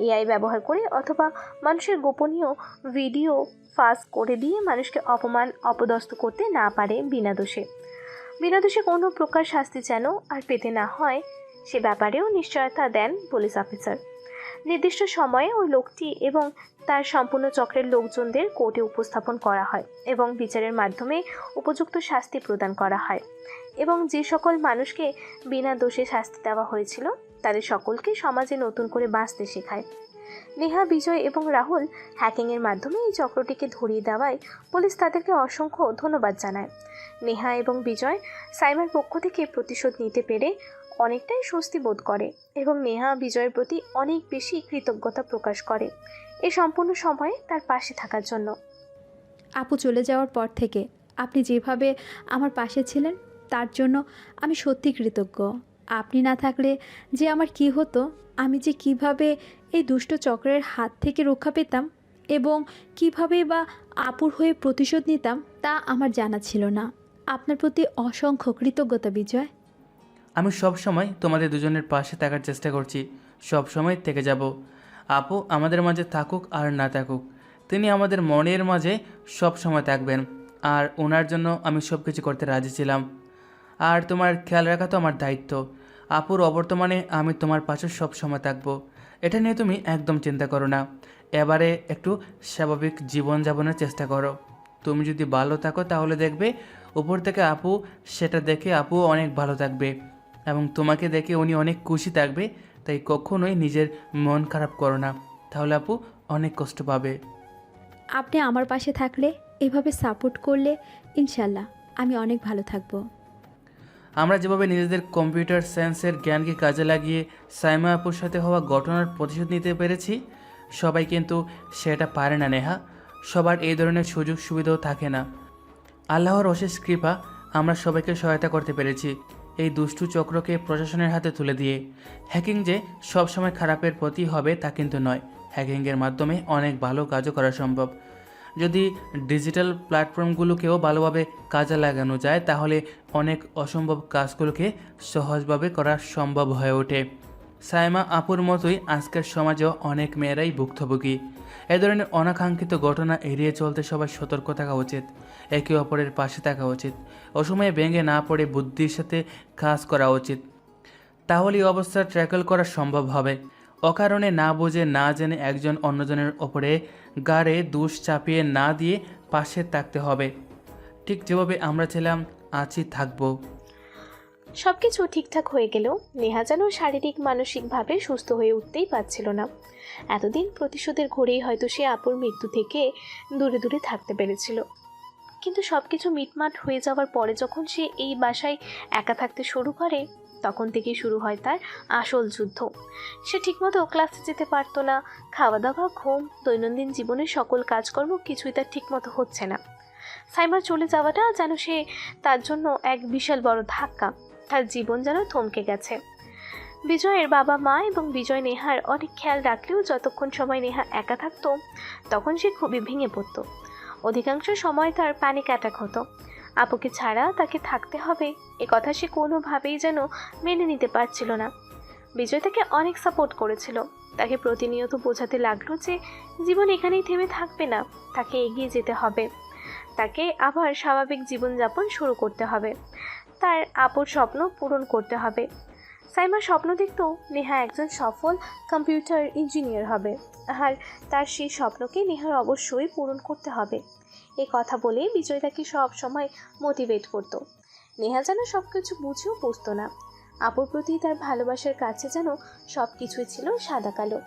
এআই ব্যবহার করে অথবা মানুষের গোপনীয় ভিডিও ফাঁস করে দিয়ে মানুষকে অপমান অপদস্থ করতে না পারে বিনা দোষে কোনো প্রকার শাস্তি যেন আর পেতে না হয়, সে ব্যাপারেও নিশ্চয়তা দেন পুলিশ অফিসার। নির্দিষ্ট সময়ে ওই লোকটি এবং তার সম্পূর্ণ চক্রের লোকজনদের কোর্টে উপস্থাপন করা হয় এবং বিচারের মাধ্যমে উপযুক্ত শাস্তি প্রদান করা হয় এবং যে সকল মানুষকে বিনা দোষে শাস্তি দেওয়া হয়েছিল তাদের সকলকে সমাজে নতুন করে বাঁচতে শেখায়। নেহা, বিজয় এবং রাহুল হ্যাকিংয়ের মাধ্যমে এই চক্রটিকে ধরিয়ে দেওয়ায় পুলিশ তাদেরকে অসংখ্য ধন্যবাদ জানায়। নেহা এবং বিজয় সাইমার পক্ষ থেকে প্রতিশোধ নিতে পেরে অনেকটাই স্বস্তি বোধ করে এবং নেহা বিজয়ের প্রতি অনেক বেশি কৃতজ্ঞতা প্রকাশ করে এই সম্পূর্ণ সময়ে তার পাশে থাকার জন্য। আপু চলে যাওয়ার পর থেকে আপনি যেভাবে আমার পাশে ছিলেন তার জন্য আমি সত্যি কৃতজ্ঞ। আপনি না থাকলে যে আমার কি হতো, আমি যে কিভাবে এই দুষ্ট চক্রের হাত থেকে রক্ষা পেতাম এবং কিভাবে বা আপুর হয়ে প্রতিশোধ নিতাম তা আমার জানা ছিল না। আপনার প্রতি অসংখ্য কৃতজ্ঞতা বিজয়। আমি সব সময় তোমাদের দুজনের পাশে থাকার চেষ্টা করছি, সব সময় থেকে যাব। আপু আমাদের মাঝে থাকুক আর না থাকুক, তিনি আমাদের মনের মাঝে সব সময় থাকবেন আর ওনার জন্য আমি সব কিছু করতে রাজি ছিলাম। আর তোমার খেয়াল রাখা তো আমার দায়িত্ব। আপুর অবর্তমানে আমি তোমার পাশে সব সময় থাকবো, এটা নিয়ে তুমি একদম চিন্তা করো না। এবারে একটু স্বাভাবিক জীবনযাপনের চেষ্টা করো। তুমি যদি ভালো থাকো তাহলে দেখবে উপর থেকে আপু সেটা দেখে আপু অনেক ভালো থাকবে এবং তোমাকে দেখে উনি অনেক খুশি থাকবে। তাই কখনোই নিজের মন খারাপ করো না, তাহলে আপু অনেক কষ্ট পাবে। আপনি আমার পাশে থাকলে, এভাবে সাপোর্ট করলে ইনশাল্লাহ আমি অনেক ভালো থাকবো। আমরা যেভাবে নিজেদের কম্পিউটার সায়েন্সের জ্ঞানকে কাজে লাগিয়ে সাইমা আপুর সাথে হওয়া ঘটনার প্রতিশোধ নিতে পেরেছি, সবাই কিন্তু সেটা পারে না নেহা। সবার এই ধরনের সুযোগ সুবিধাও থাকে না। আল্লাহর অশেষ কৃপা আমরা সবাইকে সহায়তা করতে পেরেছি এই দুষ্টু চক্রকে প্রশাসনের হাতে তুলে দিয়ে। হ্যাকিং যে সবসময় খারাপের প্রতি হবে তা কিন্তু নয়। হ্যাকিংয়ের মাধ্যমে অনেক ভালো কাজও করা সম্ভব। যদি ডিজিটাল প্ল্যাটফর্মগুলোকেও ভালোভাবে কাজে লাগানো যায় তাহলে অনেক অসম্ভব কাজগুলোকে সহজভাবে করা সম্ভব হয়ে ওঠে। সাইমা আপুর মতোই আজকের সমাজেও অনেক মেয়েরাই ভুক্তভোগী। এ ধরনের অনাকাঙ্ক্ষিত ঘটনা এড়িয়ে চলতে সবাই সতর্ক থাকা উচিত, একে অপরের পাশে থাকা উচিত, অসময়ে ভেঙে না পড়ে বুদ্ধির সাথে কাজ করা উচিত। তাহলে এই অবস্থা ট্র্যাকেল করা সম্ভব হবে। অকারণে না বুঝে না জেনে একজন অন্যজনের ওপরে গাড়ে দোষ চাপিয়ে না দিয়ে পাশে থাকতে হবে, ঠিক যেভাবে আমরা ছিলাম আছি থাকবো। সব কিছু ঠিকঠাক হয়ে গেলেও নেহা যেন শারীরিক মানসিকভাবে সুস্থ হয়ে উঠতেই পারছিল না। এতদিন প্রতিশোধের ঘোরেই হয়তো সে আপুর মৃত্যু থেকে দূরে দূরে থাকতে পেরেছিল, কিন্তু সব কিছু মিটমাট হয়ে যাওয়ার পরে যখন সে এই বাসায় একা থাকতে শুরু করে তখন থেকেই শুরু হয় তার আসল যুদ্ধ। সে ঠিকমতো ক্লাসে যেতে পারতো না, খাওয়া দাওয়া, ঘুম, দৈনন্দিন জীবনের সকল কাজকর্ম কিছুই তার ঠিকমতো হচ্ছে না। সাইমার চলে যাওয়াটা যেন সে তার জন্য এক বিশাল বড় ধাক্কা। তার জীবন যেন থমকে গেছে। বিজয়ের বাবা মা এবং বিজয় নেহার অনেক খেয়াল রাখলেও যতক্ষণ সময় নেহা একা থাকতো তখন সে খুবই ভেঙে পড়তো। অধিকাংশ সময় তার প্যানিক অ্যাটাক হতো। আপুকে ছাড়া তাকে থাকতে হবে এ কথা সে কোনোভাবেই যেন মেনে নিতে পারছিল না। বিজয় তাকে অনেক সাপোর্ট করেছিল, তাকে প্রতিনিয়ত বোঝাতে লাগলো যে জীবন এখানেই থেমে থাকবে না, তাকে এগিয়ে যেতে হবে, তাকে আবার স্বাভাবিক জীবনযাপন শুরু করতে হবে, তার আপুর স্বপ্ন পূরণ করতে হবে। সাইমা স্বপ্ন দেখত নেহা একজন সফল কম্পিউটার ইঞ্জিনিয়ার হবে, আর তার সেই স্বপ্নকে নেহার অবশ্যই পূরণ করতে হবে। এই কথা বলে বিজয় তাকে সব সময় মোটিভেট করত। নেহা যেন সব কিছু বুঝেও বুঝতো না। আপুর প্রতি তার ভালোবাসার কাছে যেন সব কিছুই ছিল সাদা কালো।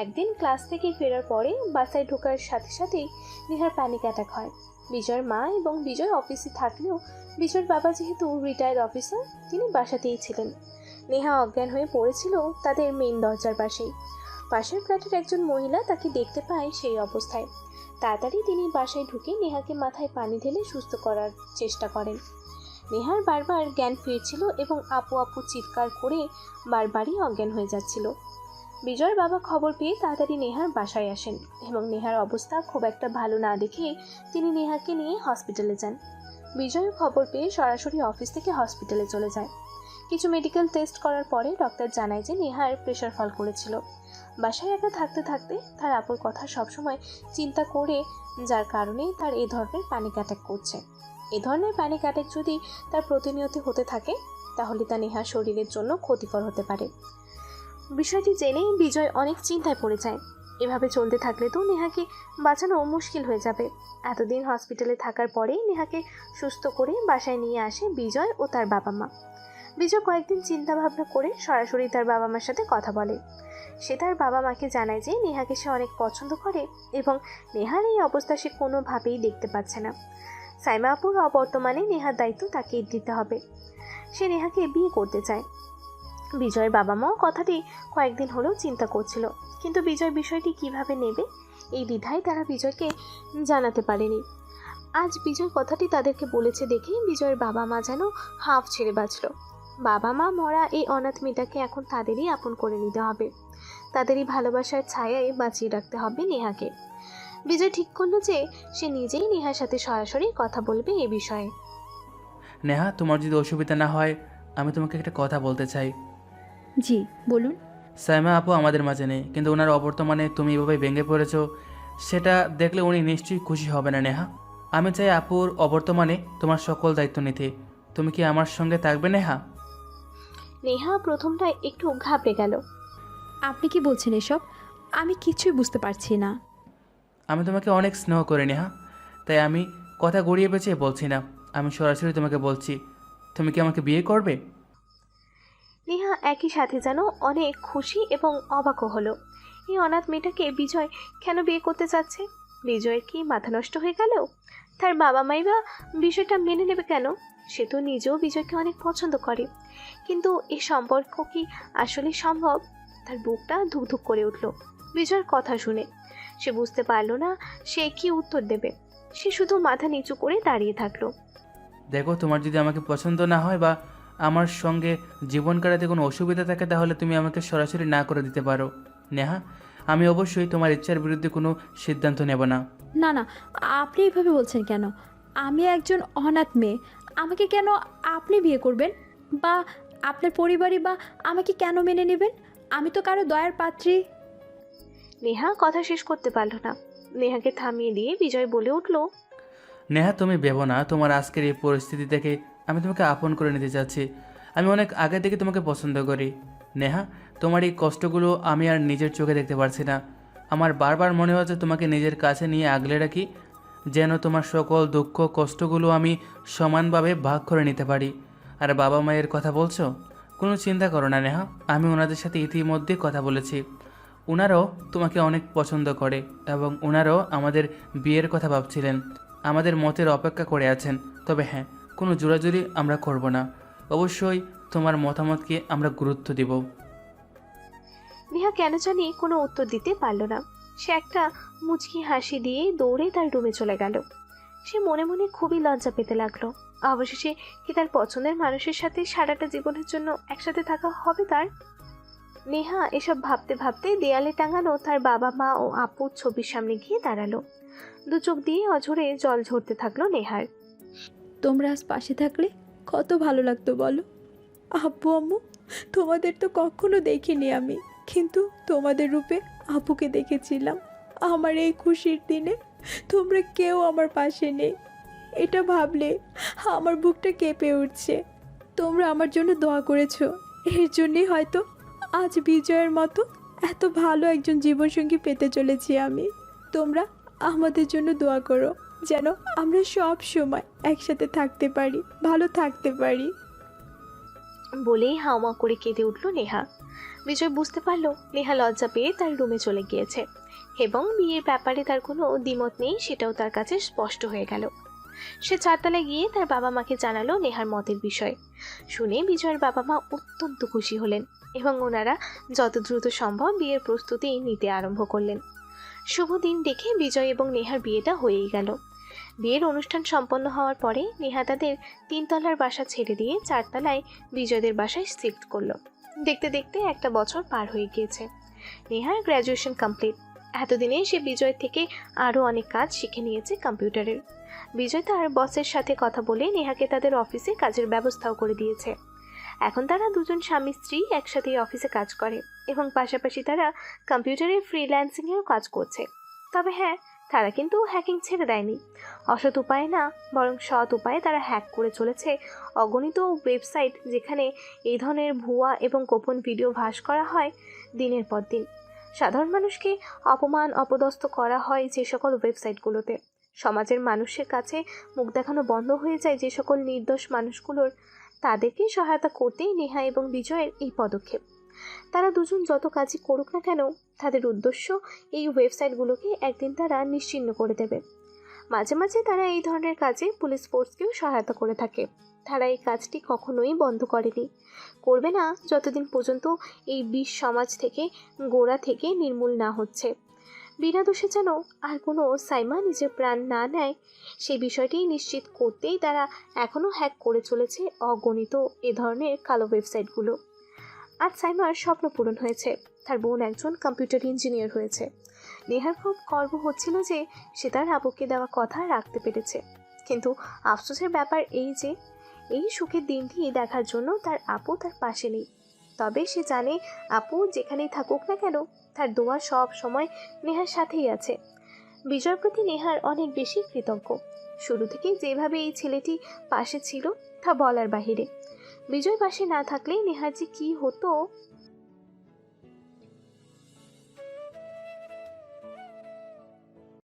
একদিন ক্লাস থেকে ফেরার পরে বাসায় ঢোকার সাথে সাথেই নেহার প্যানিক অ্যাটাক হয়। বিজয়ের মা এবং বিজয় অফিসে থাকলেও বিজয়ের বাবা যেহেতু রিটায়ার্ড অফিসার, তিনি বাসাতেই ছিলেন। নেহা অজ্ঞান হয়ে পড়েছিল তাদের মেইন দরজার পাশেই। পাশের ফ্ল্যাটের একজন মহিলা তাকে দেখতে পায় সেই অবস্থায়। তাড়াতাড়ি তিনি বাসায় ঢুকে নেহাকে মাথায় পানি ঢেলে সুস্থ করার চেষ্টা করেন। নেহার বারবার জ্ঞান ফিরছিল এবং আপু আপু চিৎকার করে বারবারই অজ্ঞান হয়ে যাচ্ছিল। বিজয়ের বাবা খবর পেয়ে তাড়াতাড়ি নেহার বাসায় আসেন এবং নেহার অবস্থা খুব একটা ভালো না দেখে তিনি নেহাকে নিয়ে হসপিটালে যান। বিজয় খবর পেয়ে সরাসরি অফিস থেকে হসপিটালে চলে যায়। কিছু মেডিকেল টেস্ট করার পরে ডক্টর জানায় যে নেহার প্রেশার ফল করেছিল। বাসায় একা থাকতে থাকতে তার আপুর কথা সবসময় চিন্তা করে, যার কারণে তার এই ধরনের প্যানিক অ্যাটাক করছে। এ ধরনের প্যানিক অ্যাটাক যদি তার প্রতিনিয়ত হতে থাকে তাহলে তা নেহার শরীরের জন্য ক্ষতিকর হতে পারে। বিষয়টি জেনেই বিজয় অনেক চিন্তায় পড়ে যায়। এভাবে চলতে থাকলে তো নেহাকে বাঁচানো মুশকিল হয়ে যাবে। এতদিন হসপিটালে থাকার পরেই নেহাকে সুস্থ করে বাসায় নিয়ে আসে বিজয় ও তার বাবা মা। বিজয় কয়েকদিন চিন্তা ভাবনা করে সরাসরি তার বাবা মার সাথে কথা বলে। সে তার বাবা মাকে জানায় যে নেহাকে সে অনেক পছন্দ করে এবং নেহার এই অবস্থা সে কোনোভাবেই দেখতে পাচ্ছে না। সাইমা আপুর বর্তমানে নেহার দায়িত্ব তাকে দিতে হবে। সে নেহাকে বিয়ে করতে চায়। বিজয়ের বাবা মাও কথাটি কয়েকদিন হলেও চিন্তা করছিল, কিন্তু বিজয় বিষয়টি কিভাবে নেবে এই দ্বিধায় তারা বিজয়কে জানাতে পারেনি। আজ বিজয় কথাটি তাদেরকে বলেছে দেখে বিজয়ের বাবা মা যেন হাঁফ ছেড়ে বাঁচল। বাবা মা মরা এই অনাথ মেয়েটাকে এখন তাদেরই আপন করে নিতে হবে, তাদেরই ভালোবাসার ছায়ায় বাঁচিয়ে রাখতে হবে নেহাকে। বিজয় ঠিক করলো যে সে নিজেই নেহার সাথে সরাসরি কথা বলবে এ বিষয়ে। নেহা, তোমার যদি অসুবিধা না হয় আমি তোমাকে একটা কথা বলতে চাই। জি বলুন। সাইমা আপু আমাদের মাঝে নেই, কিন্তু ওনার অবর্তমানে তুমি এভাবে ভেঙে পড়েছো, সেটা দেখলে উনি নিশ্চয়ই খুশি হবে না। নেহা, আমি চাই আপুর অবর্তমানে তোমার সকল দায়িত্ব নিতে। তুমি কি আমার সঙ্গে থাকবে নেহা? নেহা প্রথমটায় একটু ঘাবড়ে গেল। আপনি কি বলছেন এসব? আমি কিছুই বুঝতে পারছি না। আমি তোমাকে অনেক স্নেহ করি নেহা, তাই আমি কথা গড়িয়ে পেঁচিয়ে বলছি না, আমি সরাসরি তোমাকে বলছি, তুমি কি আমাকে বিয়ে করবে? নেহা একই সাথে যেন অনেক খুশি এবং অবাকও হলো। এই অনাথ মেয়েটাকে বিজয় কেন বিয়ে করতে চাচ্ছে? বিজয়ের কি মাথা নষ্ট হয়ে গেল? তার বাবা মাই বা বিষয়টা মেনে নেবে কেন? সে তো নিজেও বিজয়কে অনেক পছন্দ করে, কিন্তু এই সম্পর্ক কি আসলে সম্ভব? তার বুকটা ধুকধুক করে উঠল বিজয়ের কথা শুনে। সে বুঝতে পারল না সে কি উত্তর দেবে। সে শুধু মাথা নিচু করে দাঁড়িয়ে থাকলো। দেখো, তোমার যদি আমাকে পছন্দ না হয় বা আমার সঙ্গে জীবন কাটাতে কোনো অসুবিধা থাকে তাহলে তুমি আমাকে সরাসরি না করে দিতে পারো নেহা। আমি অবশ্যই তোমার ইচ্ছার বিরুদ্ধে কোনো সিদ্ধান্ত নেব না। না না, আপনি এইভাবে বলছেন কেন? আমি একজন অনাথ মেয়ে, আমাকে কেন আপনি বিয়ে করবেন? বা আপনার পরিবারই বা আমাকে কেন মেনে নেবেন? আমি তো কারো দয়ার পাত্রী। নেহা কথা শেষ করতে পারল না। নেহাকে থামিয়ে দিয়ে বিজয় বলে উঠল, নেহা, তুমি ভেবো না তোমার আজকের এই পরিস্থিতি থেকে আমি তোমাকে আপন করে নিতে চাচ্ছি। আমি অনেক আগে থেকে তোমাকে পছন্দ করি নেহা। তোমার এই কষ্টগুলো আমি আর নিজের চোখে দেখতে পারছি না। আমার বারবার মনে হচ্ছে তোমাকে নিজের কাছে নিয়ে আগলে রাখি, যেন তোমার সকল দুঃখ কষ্টগুলো আমি সমানভাবে ভাগ করে নিতে পারি। আর বাবা মায়ের কথা বলছো, কোনো চিন্তা করো না নেহা, আমি ওনাদের সাথে ইতিমধ্যে কথা বলেছি। ওনারাও তোমাকে অনেক পছন্দ করে এবং ওনারাও আমাদের বিয়ের কথা ভাবছিলেন, আমাদের মতের অপেক্ষা করে আছেন। তবে হ্যাঁ, কোনো জোরাজুরি আমরা করব না, অবশ্যই তোমার মতামতকে আমরা গুরুত্ব দেব। নেহা কেন জানি কোনো উত্তর দিতে পারল না। সে একটা মুচকি হাসি দিয়ে দৌড়ে তার রুমে চলে গেল। সে মনে মনে খুবই লজ্জা পেতে লাগলো। অবশেষে কি তার পছন্দের মানুষের সাথে সারাটা জীবনের জন্য একসাথে থাকা হবে তার? নেহা এসব ভাবতে ভাবতে দেয়ালে টাঙানো তার বাবা মা ও আপুর ছবির সামনে গিয়ে দাঁড়ালো। দু চোখ দিয়ে অঝরে জল ঝরতে থাকলো নেহার। তোমরা আজ পাশে থাকলে কত ভালো লাগতো বলো। আব্বু আম্মু তোমাদের তো কখনো দেখিনি আমি, কিন্তু তোমাদের রূপে আপুকে দেখেছিলাম। আমার এই খুশির দিনে তোমরা কেউ আমার পাশে নেই। এটা ভাবলে আমার বুকটা কেঁপে উঠছে। তোমরা আমার জন্য দোয়া করেছো, এর জন্যই হয়তো আজ বিজয়ের মতো এত ভালো একজন জীবনসঙ্গী পেতে চলেছি আমি। তোমরা আমাদের জন্য দোয়া করো, যেন আমরা সব সময় একসাথে থাকতে পারি, ভালো থাকতে পারি। বলেই হাওমা করে কেঁদে উঠল নেহা। বিজয় বুঝতে পারলো নেহা লজ্জা পেয়ে তার রুমে চলে গিয়েছে এবং বিয়ের ব্যাপারে তার কোনো দ্বিমত নেই, সেটাও তার কাছে স্পষ্ট হয়ে গেল। সে চারতলায় গিয়ে তার বাবা মাকে জানালো নেহার মতের বিষয়। শুনে বিজয়ের বাবা মা অত্যন্ত খুশি হলেন এবং ওনারা যত দ্রুত সম্ভব বিয়ের প্রস্তুতি নিতে আরম্ভ করলেন। শুভ দিন দেখে বিজয় এবং নেহার বিয়েটা হয়েই গেল। বিয়ের অনুষ্ঠান সম্পন্ন হওয়ার পরে নেহা তাদের 3 তলার বাসা ছেড়ে দিয়ে 4 তলায় বিজয়দের বাসায় শিফট করলো। দেখতে দেখতে একটা বছর পার হয়ে গিয়েছে। নেহার গ্র্যাজুয়েশন কমপ্লিট। এতদিনে সে বিজয় থেকে আরও অনেক কাজ শিখে নিয়েছে কম্পিউটারের। বিজয় তার বসের সাথে কথা বলে নেহাকে তাদের অফিসে কাজের ব্যবস্থাও করে দিয়েছে। এখন তারা দুজন স্বামী স্ত্রী একসাথে অফিসে কাজ করে এবং পাশাপাশি তারা কম্পিউটারের ফ্রিল্যান্সিংয়েও কাজ করছে। তবে হ্যাঁ, তারা কিন্তু হ্যাকিং ছেড়ে দেয়নি। অসৎ উপায়ে না, বরং সৎ উপায়ে তারা হ্যাক করে চলেছে অগণিত ওয়েবসাইট, যেখানে এই ধরনের ভুয়া এবং গোপন ভিডিও ফাঁস করা হয় দিনের পর দিন। সাধারণ মানুষকে অপমান অপদস্থ করা হয় যে সকল ওয়েবসাইটগুলোতে। সমাজের মানুষের কাছে মুখ দেখানো বন্ধ হয়ে যায় যে সকল নির্দোষ মানুষগুলোর, তাদেরকে সহায়তা করতেই নেহা এবং বিজয়ের এই পদক্ষেপ। তারা দুজন যত কাজই করুক না কেন, তাদের উদ্দেশ্য এই ওয়েবসাইটগুলোকে একদিন তারা নিশ্চিহ্ন করে দেবে। মাঝে মাঝে তারা এই ধরনের কাজে পুলিশ ফোর্সকেও সহায়তা করে থাকে। তারা এই কাজটি কখনোই বন্ধ করেনি, করবে না যতদিন পর্যন্ত এই বিষ সমাজ থেকে গোড়া থেকে নির্মূল না হচ্ছে। বিনা দোষে যেন আর কোনো সাইমা নিজের প্রাণ না নেয়, সেই বিষয়টি নিশ্চিত করতেই তারা এখনও হ্যাক করে চলেছে অগণিত এ ধরনের কালো ওয়েবসাইটগুলো। আজ সাইমার স্বপ্ন পূরণ হয়েছে, তার বোন একজন কম্পিউটার ইঞ্জিনিয়ার হয়েছে। নেহার খুব গর্ব হচ্ছিল যে সে তার আপুকে দেওয়া কথা রাখতে পেরেছে। কিন্তু আফসোসের ব্যাপার এই যে এই সুখের দিনটি দেখার জন্য তার আপু তার পাশে নেই। তবে সে জানে আপু যেখানেই থাকুক না কেন, তার দোয়া সব সময় নেহার সাথেই আছে। বিজয়ের প্রতি নেহার অনেক বেশি কৃতজ্ঞ। শুরু থেকে যেভাবে এই ছেলেটি পাশে ছিল তা বলার বাহিরে। বিজয় পাশে না থাকলে নেহার যে কী হতো